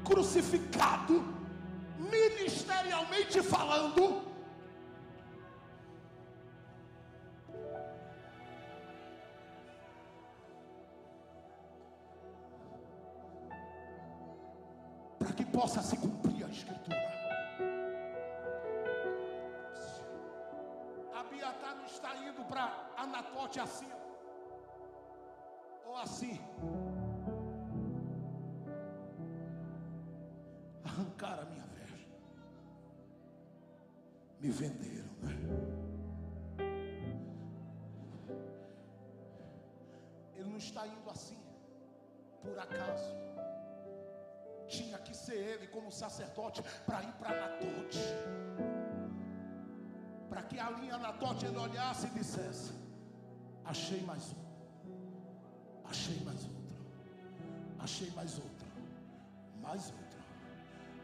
[SPEAKER 1] crucificado, ministerialmente falando, para que possa se cumprir a Escritura. Abiatar não está indo para Anatote assim, ou assim. Arrancaram a minha veste, me venderam, né? Ele não está indo assim por acaso. Tinha que ser ele como sacerdote para ir para Anatote, para que ali em Anatote ele olhasse e dissesse: achei mais um, achei mais outro, achei mais outro, mais outro.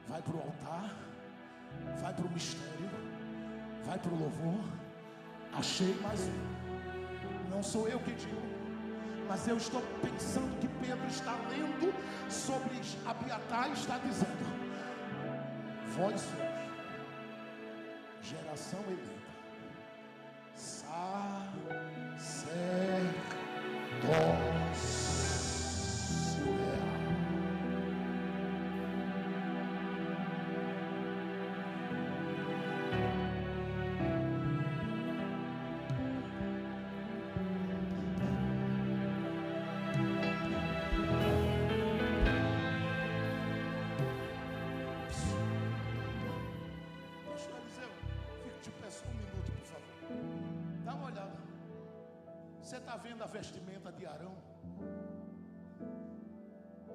[SPEAKER 1] Vai para o altar, vai para o mistério, vai para o louvor. Achei mais um. Não sou eu que digo, mas eu estou pensando que Pedro está lendo sobre Abiatar e está dizendo: vós sois geração eleita, sacerdócio real. Você está vendo a vestimenta de Arão?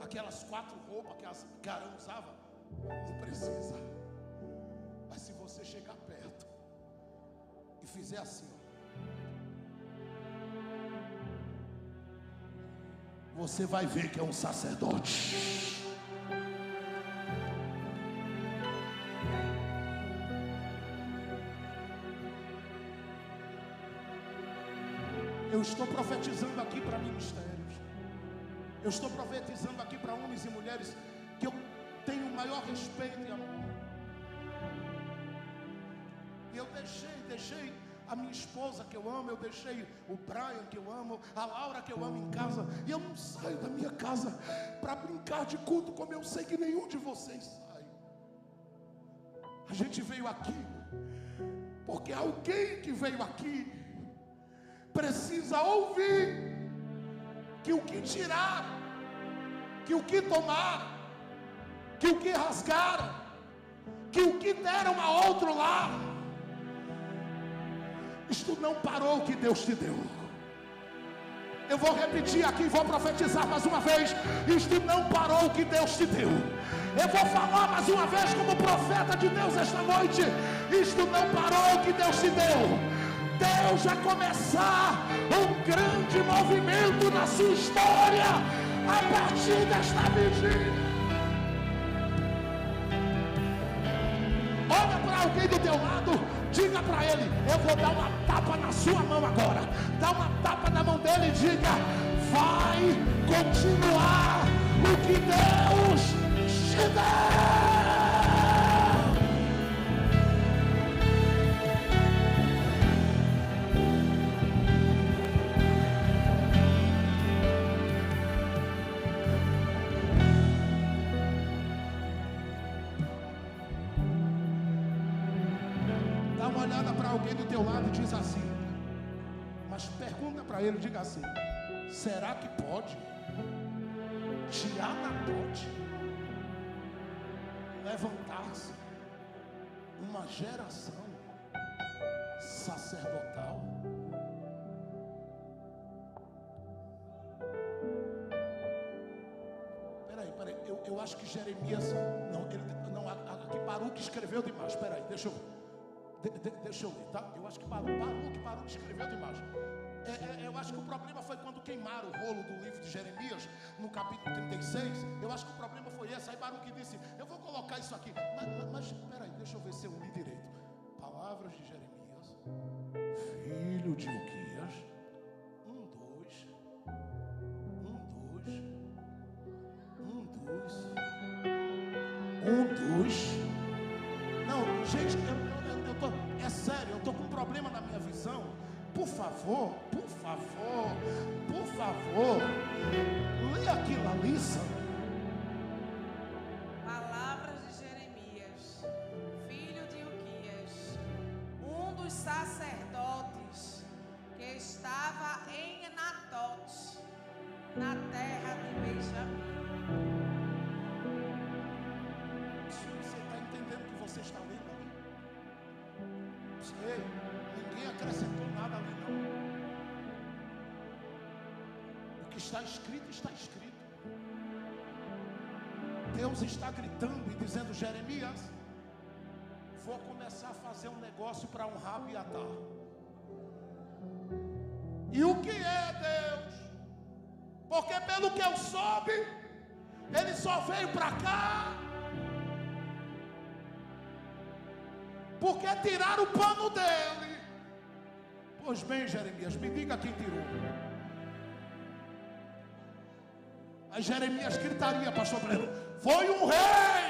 [SPEAKER 1] Aquelas 4 roupas que Arão usava? Não precisa. Mas se você chegar perto e fizer assim, você vai ver que é um sacerdote. Eu estou profetizando aqui para ministérios. Eu estou profetizando aqui para homens e mulheres que eu tenho o maior respeito e amor. E eu deixei a minha esposa que eu amo, eu deixei o Brian que eu amo, a Laura que eu amo em casa. E eu não saio da minha casa para brincar de culto, como eu sei que nenhum de vocês sai. A gente veio aqui porque alguém que veio aqui precisa ouvir que o que tiraram, que o que tomaram, que o que rasgaram, que o que deram a outro lá, isto não parou o que Deus te deu. Eu vou repetir aqui, vou profetizar mais uma vez: isto não parou o que Deus te deu. Eu vou falar mais uma vez como profeta de Deus esta noite: isto não parou o que Deus te deu. Deus vai começar um grande movimento na sua história a partir desta vigília. Olha para alguém do teu lado, diga para ele: eu vou dar uma tapa na sua mão agora. Dá uma tapa na mão dele e diga: vai continuar o que Deus te deu. teu lado e diz assim, mas pergunta para ele, diga assim: será que pode de Anatote levantar-se uma geração sacerdotal? Peraí, eu acho que Jeremias, aqui Baruque escreveu demais. Peraí, deixa eu ler, tá? Eu acho que Baruque escreveu demais. Eu acho que o problema foi quando queimaram o rolo do livro de Jeremias, no capítulo 36. Eu acho que o problema foi esse. Aí Baruque disse: eu vou colocar isso aqui. Mas peraí, deixa eu ver se eu li direito. Palavras de Jeremias, filho de Uquias. 1, 2. Não, gente, é sério, eu estou com um problema na minha visão. Por favor, lê aquilo ali,
[SPEAKER 3] Palavras de Jeremias, filho de Uquias, um dos sacerdotes que estava em Anatote, na terra de Benjamim.
[SPEAKER 1] Você está entendendo o que você está lendo ali? Ei, ninguém acrescentou nada ali não. O que está escrito, está escrito. Deus está gritando e dizendo: Jeremias, vou começar a fazer um negócio para honrar Abiatar. E o que é Deus? Porque pelo que eu soube, ele só veio para cá porque tiraram o pano dele. Pois bem, Jeremias, me diga quem tirou. Aí Jeremias gritaria, pastor Breno: foi um rei.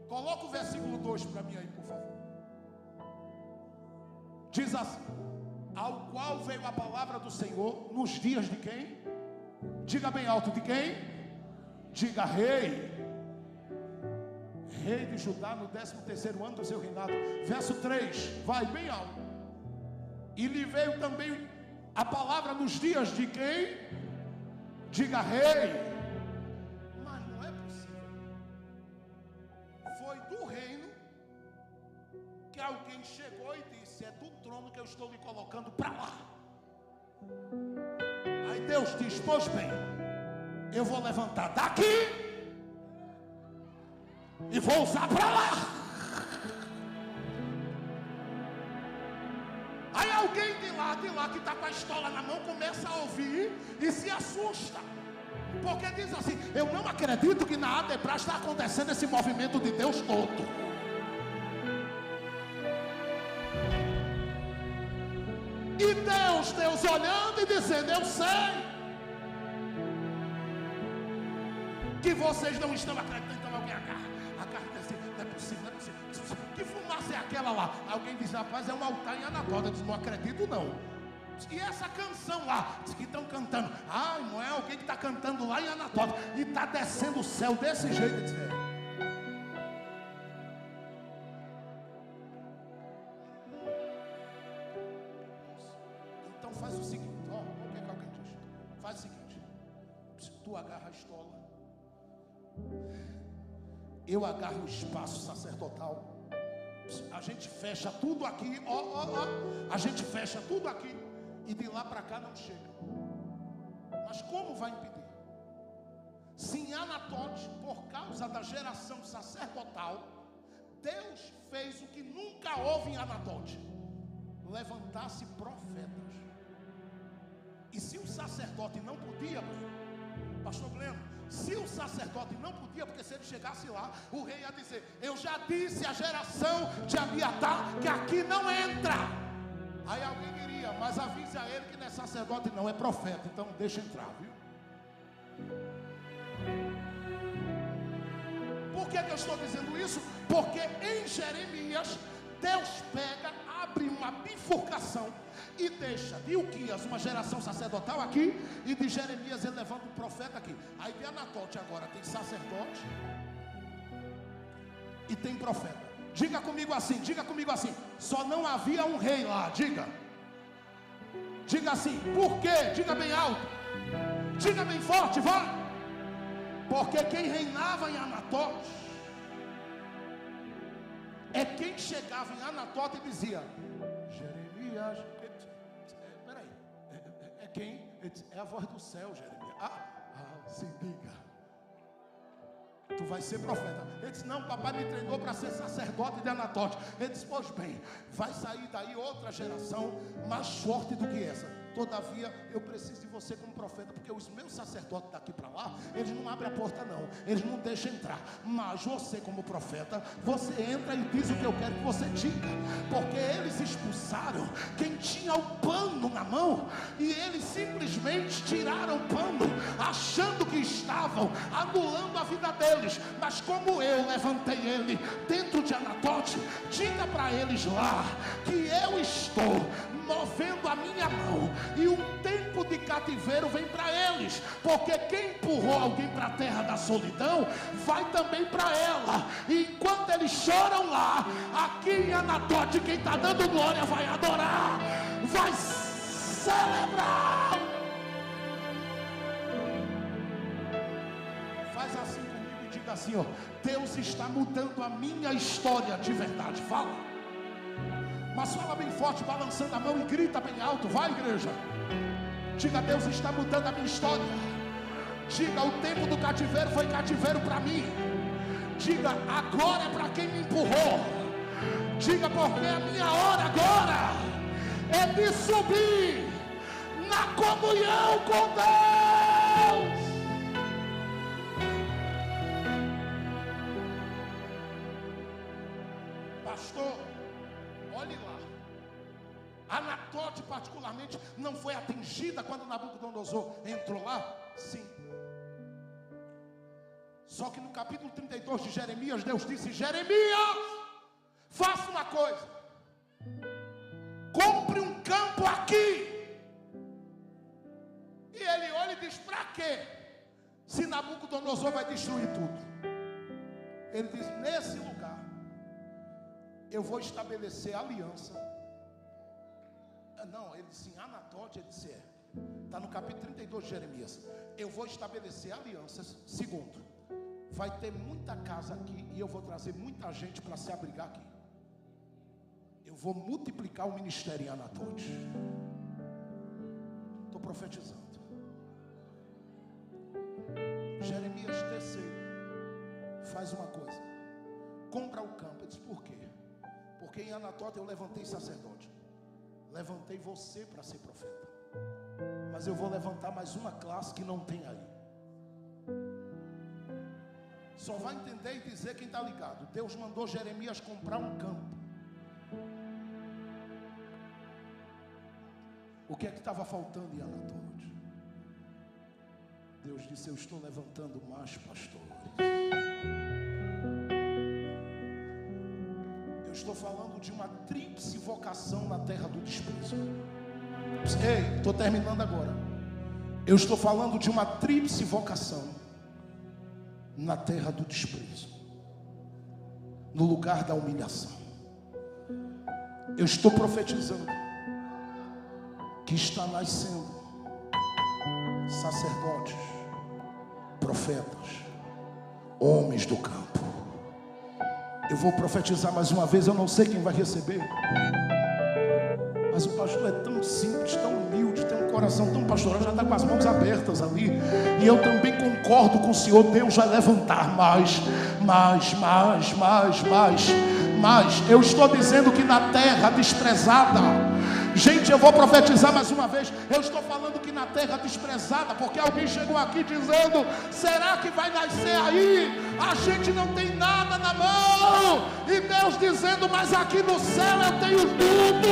[SPEAKER 1] Coloca o versículo 2 para mim aí, por favor. Diz assim: ao qual veio a palavra do Senhor nos dias de quem? Diga bem alto: de quem? Diga rei. Rei de Judá, no 13º ano do seu reinado. Verso 3, vai bem alto. E lhe veio também a palavra nos dias de quem? Diga rei. Mas não é possível. Foi do reino que alguém chegou e disse: é do trono que eu estou lhe colocando para lá. Aí Deus diz: pois bem, eu vou levantar daqui e vou usar para lá. Aí alguém de lá que está com a estola na mão começa a ouvir e se assusta, porque diz assim: eu não acredito que na Adebras está acontecendo esse movimento de Deus todo. E Deus olhando e dizendo: eu sei que vocês não estão acreditando. Então alguém agarra assim: não é possível. Que fumaça é aquela lá? Alguém diz: rapaz, é um altar em Anatote. Eu disse: não acredito não. E essa canção lá, diz que estão cantando. Ah, não é alguém que está cantando lá em Anatote e está descendo o céu desse jeito. Diz, então faz o seguinte, ó, o que alguém diz? Faz o seguinte: tu agarra a estola, eu agarro o espaço sacerdotal, a gente fecha tudo aqui, a gente fecha tudo aqui, e de lá para cá não chega. Mas como vai impedir? Se em Anatote, por causa da geração sacerdotal, Deus fez o que nunca houve em Anatote: levantar-se profetas. E se o sacerdote não podia, pastor Gleno, se o sacerdote não podia, porque se ele chegasse lá, o rei ia dizer: eu já disse à geração de Abiatar que aqui não entra. Aí alguém diria: mas avise a ele que não é sacerdote não, é profeta, então deixa entrar, viu? Por que eu estou dizendo isso? Porque em Jeremias, Deus pega, abre uma bifurcação e deixa de Uquias uma geração sacerdotal aqui, e de Jeremias ele levanta um profeta aqui. Aí de Anatote agora tem sacerdote e tem profeta. Diga comigo assim, diga comigo assim. Só não havia um rei lá, diga. Diga assim, por quê? Diga bem alto. Diga bem forte, vai. Porque quem reinava em Anatote é quem chegava em Anatote e dizia: Jeremias, peraí, é quem? É a voz do céu, Jeremias. Se liga. Tu vai ser profeta. Ele disse: não, papai me treinou para ser sacerdote de Anatote. Ele disse: pois bem, vai sair daí outra geração mais forte do que essa. Todavia, eu preciso de você como profeta, porque os meus sacerdotes daqui para lá, eles não abrem a porta não, eles não deixam entrar. Mas você como profeta, você entra e diz o que eu quero que você diga. Porque eles expulsaram quem tinha o pano na mão, e eles simplesmente tiraram o pano, achando que estavam anulando a vida deles. Mas como eu levantei ele dentro de Anatote, diga para eles lá que eu estou movendo a minha mão, e um tempo de cativeiro vem para eles, porque quem empurrou alguém para a terra da solidão, vai também para ela. E enquanto eles choram lá, aqui em Anatote, quem está dando glória vai adorar, vai celebrar. Faz assim comigo e diga assim, ó: Deus está mudando a minha história de verdade. Fala. Mas fala bem forte, balançando a mão, e grita bem alto. Vai, igreja. Diga: Deus está mudando a minha história. Diga: o tempo do cativeiro foi cativeiro para mim. Diga: agora é para quem me empurrou. Diga: porque a minha hora agora é de subir na comunhão com Deus. Pastor, olhe lá. Anatote particularmente não foi atingida quando Nabucodonosor entrou lá? Sim. Só que no capítulo 32 de Jeremias, Deus disse: Jeremias, faça uma coisa, compre um campo aqui. E ele olha e diz: para quê? Se Nabucodonosor vai destruir tudo. Ele diz: nesse lugar eu vou estabelecer aliança. Não, ele disse em Anatote, ele disse está no capítulo 32 de Jeremias. Eu vou estabelecer alianças. Segundo, vai ter muita casa aqui, e eu vou trazer muita gente para se abrigar aqui. Eu vou multiplicar o ministério em Anatote. Estou profetizando. Jeremias terceiro, faz uma coisa, compra o campo. Ele disse: por quê? Porque em Anatote eu levantei sacerdote, levantei você para ser profeta, mas eu vou levantar mais uma classe que não tem aí. Só vai entender e dizer quem está ligado. Deus mandou Jeremias comprar um campo. O que é que estava faltando em Anatote? Deus disse: eu estou levantando mais pastores. Eu estou falando de uma tríplice vocação na terra do desprezo. Ei, estou terminando agora. Eu estou falando de uma tríplice vocação na terra do desprezo, no lugar da humilhação. Eu estou profetizando que está nascendo sacerdotes, profetas, homens do campo. Eu vou profetizar mais uma vez. Eu não sei quem vai receber, mas o pastor é tão simples, tão humilde, tem um coração tão pastoral, já está com as mãos abertas ali. E eu também concordo com o Senhor. Deus vai levantar mais. Eu estou dizendo que na terra desprezada, gente, eu vou profetizar mais uma vez. Eu estou falando que na terra desprezada, porque alguém chegou aqui dizendo: será que vai nascer aí? A gente não tem nada na mão. E Deus dizendo: mas aqui no céu eu tenho tudo.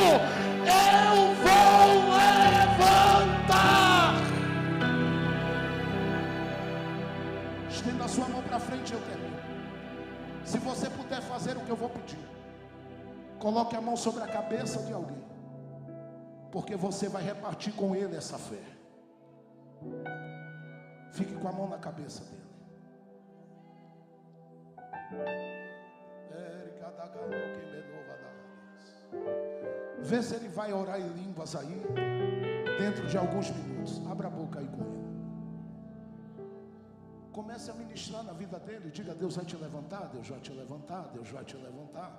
[SPEAKER 1] Eu vou levantar. Estenda a sua mão para frente, eu termino. Se você puder fazer o que eu vou pedir, coloque a mão sobre a cabeça de alguém, porque você vai repartir com ele essa fé. Fique com a mão na cabeça dele. Vê se ele vai orar em línguas aí, dentro de alguns minutos. Abra a boca aí com ele. Comece a ministrar na vida dele. Diga: Deus vai te levantar, Deus vai te levantar, Deus vai te levantar,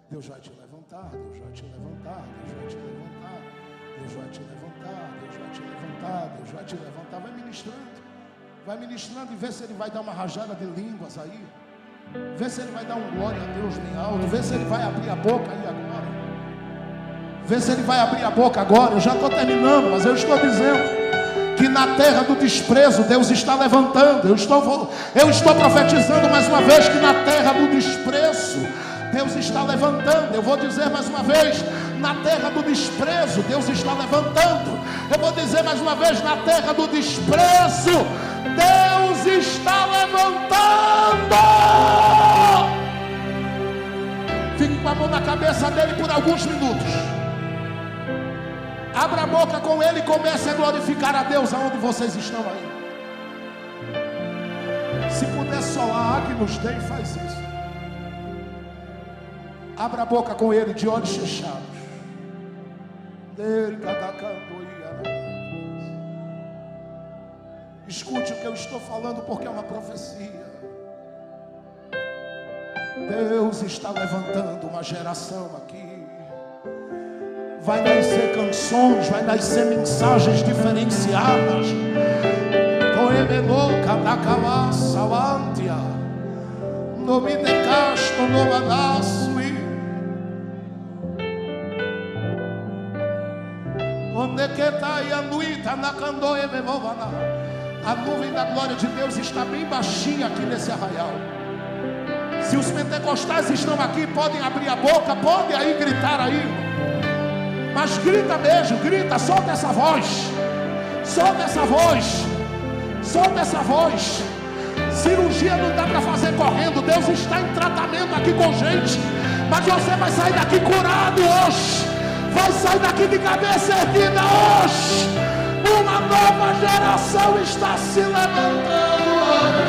[SPEAKER 1] Deus vai te levantar, Deus vai te levantar, Deus vai te levantar, Deus vai te levantar, Deus vai te levantar, Deus vai te levantar. Vai ministrando e vê se ele vai dar uma rajada de línguas aí. Vê se ele vai dar um glória a Deus bem alto. Vê se ele vai abrir a boca aí agora. Vê se ele vai abrir a boca agora. Eu já estou terminando, mas eu estou dizendo que na terra do desprezo Deus está levantando. Eu estou profetizando mais uma vez que na terra do desprezo Deus está levantando. Eu vou dizer mais uma vez: na terra do desprezo Deus está levantando. Eu vou dizer mais uma vez: na terra do desprezo Deus está levantando. Fique com a mão na cabeça dele por alguns minutos. Abra a boca com ele e comece a glorificar a Deus aonde vocês estão aí. Se puder solar Agnus Dei, faz isso. Abra a boca com ele de olhos fechados. Escute o que eu estou falando, porque é uma profecia. Deus está levantando uma geração aqui. Vai nascer canções, vai nascer mensagens diferenciadas. Poemeloca da calaça, antia. No me decasto, no manassui. Onde que tá e a nuita na candoe bebovana. A nuvem da glória de Deus está bem baixinha aqui nesse arraial. Se os pentecostais estão aqui, podem abrir a boca, podem aí gritar aí. Mas grita mesmo, grita, solta essa voz. Solta essa voz. Solta essa voz. Cirurgia não dá para fazer correndo. Deus está em tratamento aqui com gente. Mas você vai sair daqui curado hoje. Vai sair daqui de cabeça erguida hoje. Uma nova geração está se levantando.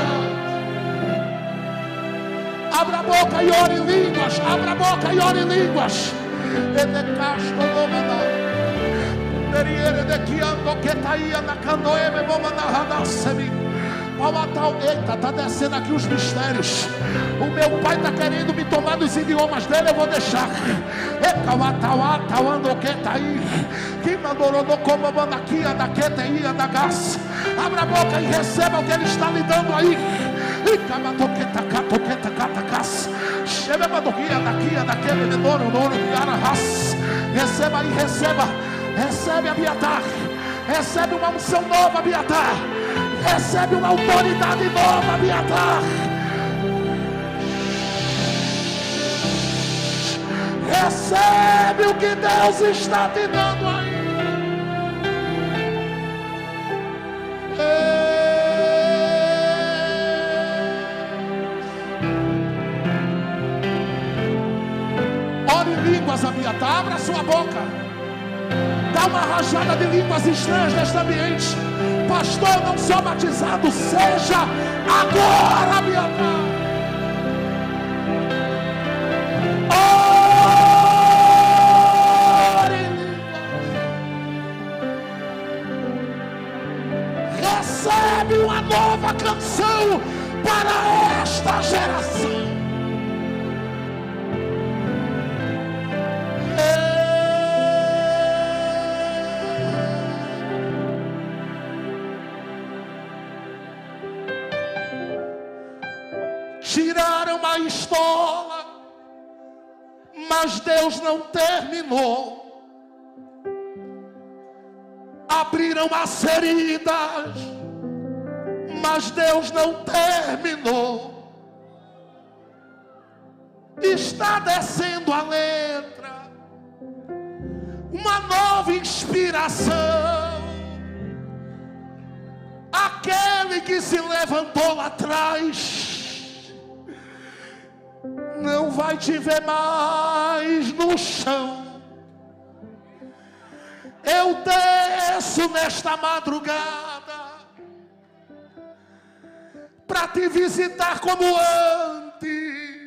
[SPEAKER 1] Abra a boca e ore em línguas. Abra a boca e ore em línguas. Eita, está descendo aqui os mistérios. O meu pai está querendo me tomar dos idiomas dele. Eu vou deixar. Abra a boca e receba o que ele está lhe dando aí. Receba aí, receba. Recebe Abiatar. Recebe uma unção nova, Abiatar. Recebe uma autoridade nova, Abiatar. Recebe o que Deus está te dando aí. Línguas, Abiatar, abra sua boca. Dá uma rajada de línguas estranhas neste ambiente. Pastor, não sou batizado. Seja agora, Abiatar. Ore em línguas. Recebe uma nova canção para esta geração. Tiraram a estola, mas Deus não terminou. Abriram as feridas, mas Deus não terminou. Está descendo a letra, uma nova inspiração. Aquele que se levantou lá atrás não vai te ver mais no chão. Eu desço nesta madrugada para te visitar como antes.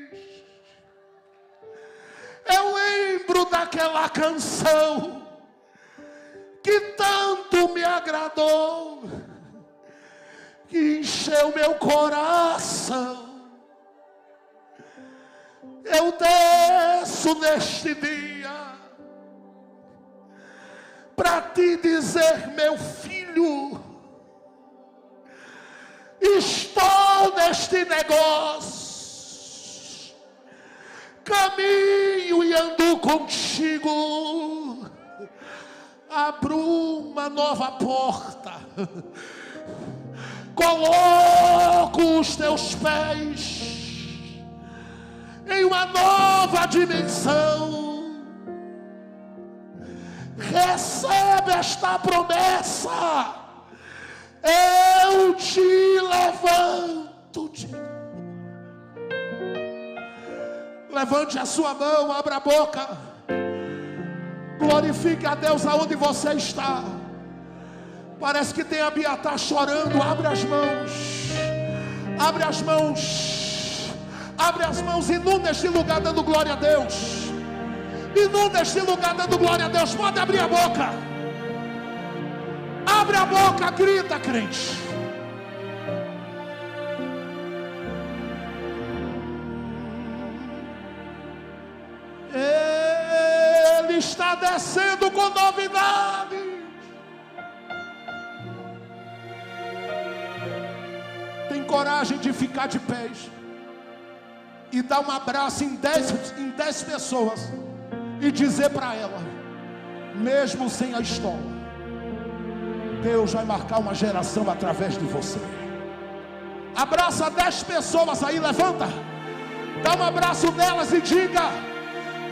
[SPEAKER 1] Eu lembro da aquela canção que tanto me agradou, que encheu meu coração. Eu desço neste dia para te dizer, meu filho, estou neste negócio, caminho e ando contigo, abro uma nova porta, coloco os teus pés em uma nova dimensão. Recebe esta promessa, eu te levanto. Levante a sua mão, abra a boca, glorifique a Deus aonde você está. Parece que tem Abiatar chorando. Abre as mãos, abre as mãos, abre as mãos, inunda este lugar dando glória a Deus. Inunda este lugar dando glória a Deus. Pode abrir a boca. Abre a boca, grita, crente. Ele está descendo com novidades. Tem coragem de ficar de pés e dar um abraço em 10 pessoas e dizer para ela, mesmo sem a estola, Deus vai marcar uma geração através de você. Abraça 10 pessoas aí, levanta, dá um abraço nelas e diga,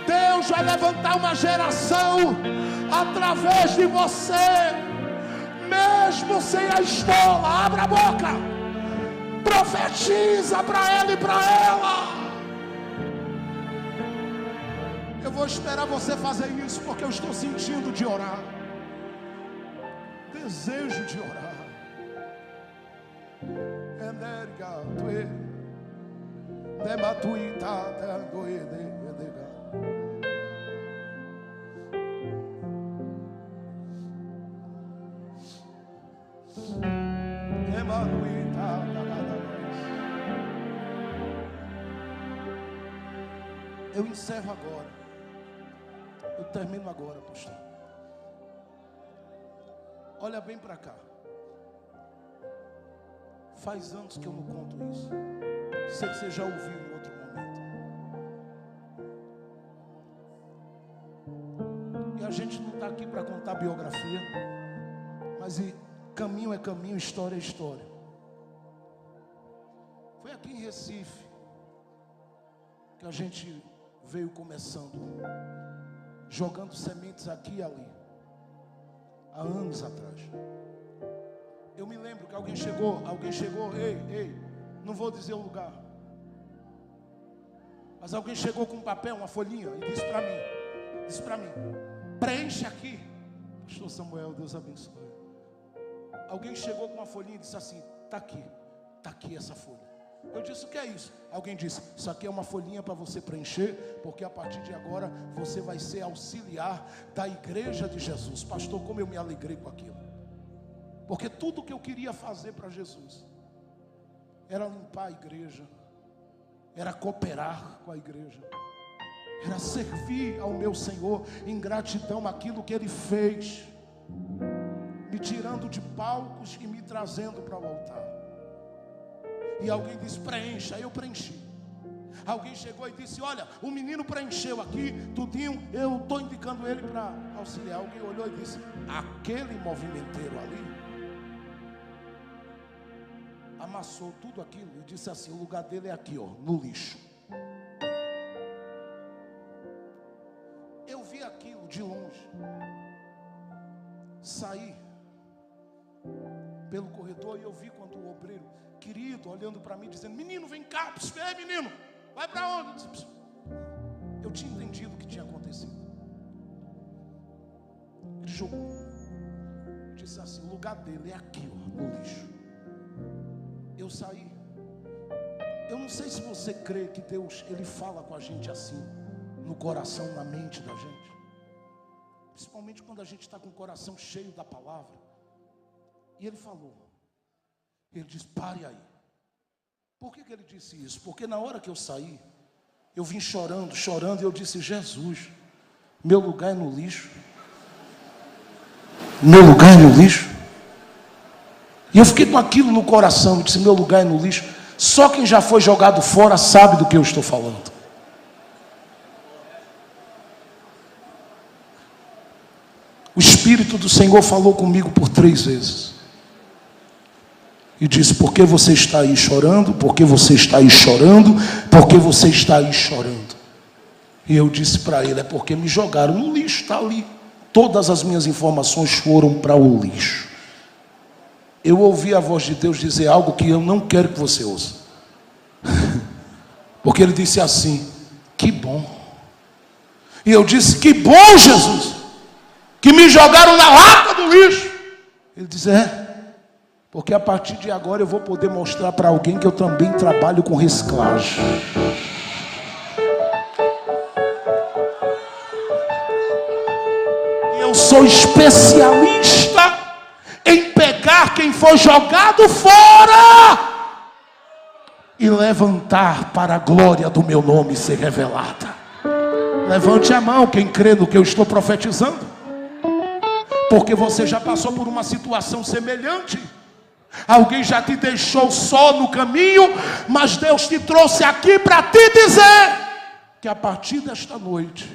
[SPEAKER 1] Deus vai levantar uma geração através de você, mesmo sem a estola. Abra a boca, profetiza para ela e para ela. Eu vou esperar você fazer isso, porque eu estou sentindo de orar, desejo de orar. Eu encerro agora. Eu termino agora, pastor. Olha bem para cá. Faz anos que eu não conto isso. Sei que você já ouviu em outro momento. E a gente não está aqui para contar biografia, mas caminho é caminho, história é história. Foi aqui em Recife que a gente veio começando, jogando sementes aqui e ali, há anos atrás. Eu me lembro que alguém chegou, ei, não vou dizer o lugar, mas alguém chegou com um papel, uma folhinha, e disse para mim, preenche aqui. Pastor Samuel, Deus abençoe. Alguém chegou com uma folhinha e disse assim, está aqui essa folha. Eu disse, o que é isso? Alguém disse, isso aqui é uma folhinha para você preencher, porque a partir de agora você vai ser auxiliar da igreja de Jesus. Pastor, como eu me alegrei com aquilo, porque tudo que eu queria fazer para Jesus era limpar a igreja, era cooperar com a igreja, era servir ao meu Senhor em gratidão àquilo que Ele fez, me tirando de palcos e me trazendo para o altar. E alguém disse, preencha, eu preenchi. Alguém chegou e disse, olha, o menino preencheu aqui, tudinho, eu estou indicando ele para auxiliar. Alguém olhou e disse, aquele movimenteiro ali amassou tudo aquilo e disse assim, o lugar dele é aqui, ó, no lixo. Eu vi aquilo de longe, saí pelo corredor e eu vi quando o obreiro querido olhando para mim dizendo, menino, vem cá, ei menino, vai para onde? Eu tinha entendido o que tinha acontecido. Ele jogou, disse assim, o lugar dele é aqui, ó, no lixo. Eu saí. Eu não sei se você crê que Deus, Ele fala com a gente assim, no coração, na mente da gente. Principalmente quando a gente está com o coração cheio da palavra. E ele falou. Ele disse, pare aí. Por que ele disse isso? Porque na hora que eu saí, eu vim chorando, e eu disse, Jesus, meu lugar é no lixo. Meu lugar é no lixo. E eu fiquei com aquilo no coração, eu disse, meu lugar é no lixo. Só quem já foi jogado fora sabe do que eu estou falando. O Espírito do Senhor falou comigo por 3 vezes. E disse, por que você está aí chorando? Por que você está aí chorando? Por que você está aí chorando? E eu disse para ele, é porque me jogaram no lixo, está ali. Todas as minhas informações foram para o lixo. Eu ouvi a voz de Deus dizer algo que eu não quero que você ouça. Porque ele disse assim, que bom. E eu disse, que bom, Jesus, que me jogaram na lata do lixo. Ele disse, porque a partir de agora eu vou poder mostrar para alguém que eu também trabalho com reciclagem. Eu sou especialista em pegar quem foi jogado fora e levantar para a glória do meu nome ser revelada. Levante a mão quem crê no que eu estou profetizando, porque você já passou por uma situação semelhante. Alguém já te deixou só no caminho, mas Deus te trouxe aqui para te dizer que a partir desta noite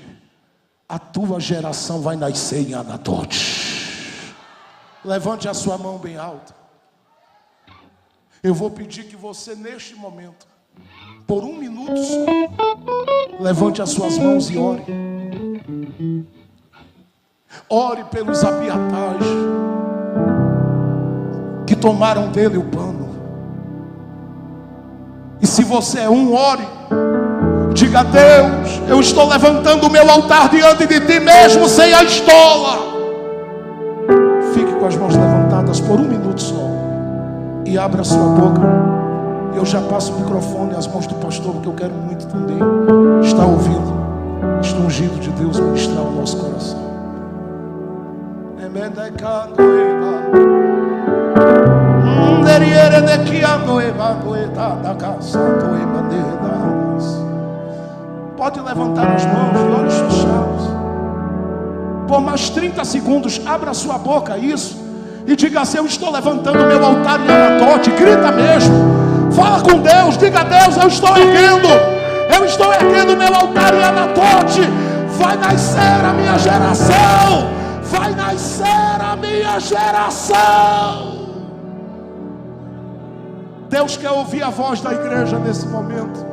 [SPEAKER 1] a tua geração vai nascer em Anatote. Levante a sua mão bem alta. Eu vou pedir que você neste momento, por 1 minuto só, levante as suas mãos e ore. Ore pelos Abiatares que tomaram dele o pano. E se você é ore. Diga, Deus, eu estou levantando o meu altar diante de ti mesmo sem a estola. Fique com as mãos levantadas por 1 minuto só. E abra a sua boca. Eu já passo o microfone às mãos do pastor, porque eu quero muito também estar ouvindo este ungido de Deus ministrar o nosso coração. Pode levantar as mãos, de olhos fechados. Por mais 30 segundos, abra a sua boca, isso. E diga assim, eu estou levantando meu altar em Anatote. Grita mesmo. Fala com Deus, diga a Deus, eu estou erguendo meu altar em Anatote. Vai nascer a minha geração. Vai nascer a minha geração. Deus quer ouvir a voz da igreja nesse momento.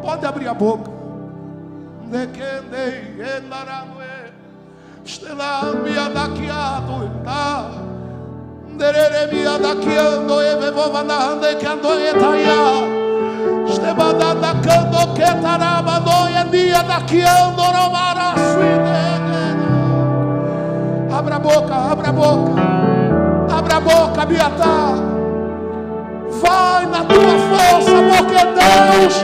[SPEAKER 1] Pode abrir a boca. Abra a boca, abra a boca. Abra a boca, Abiatar. Vai na tua força, porque Deus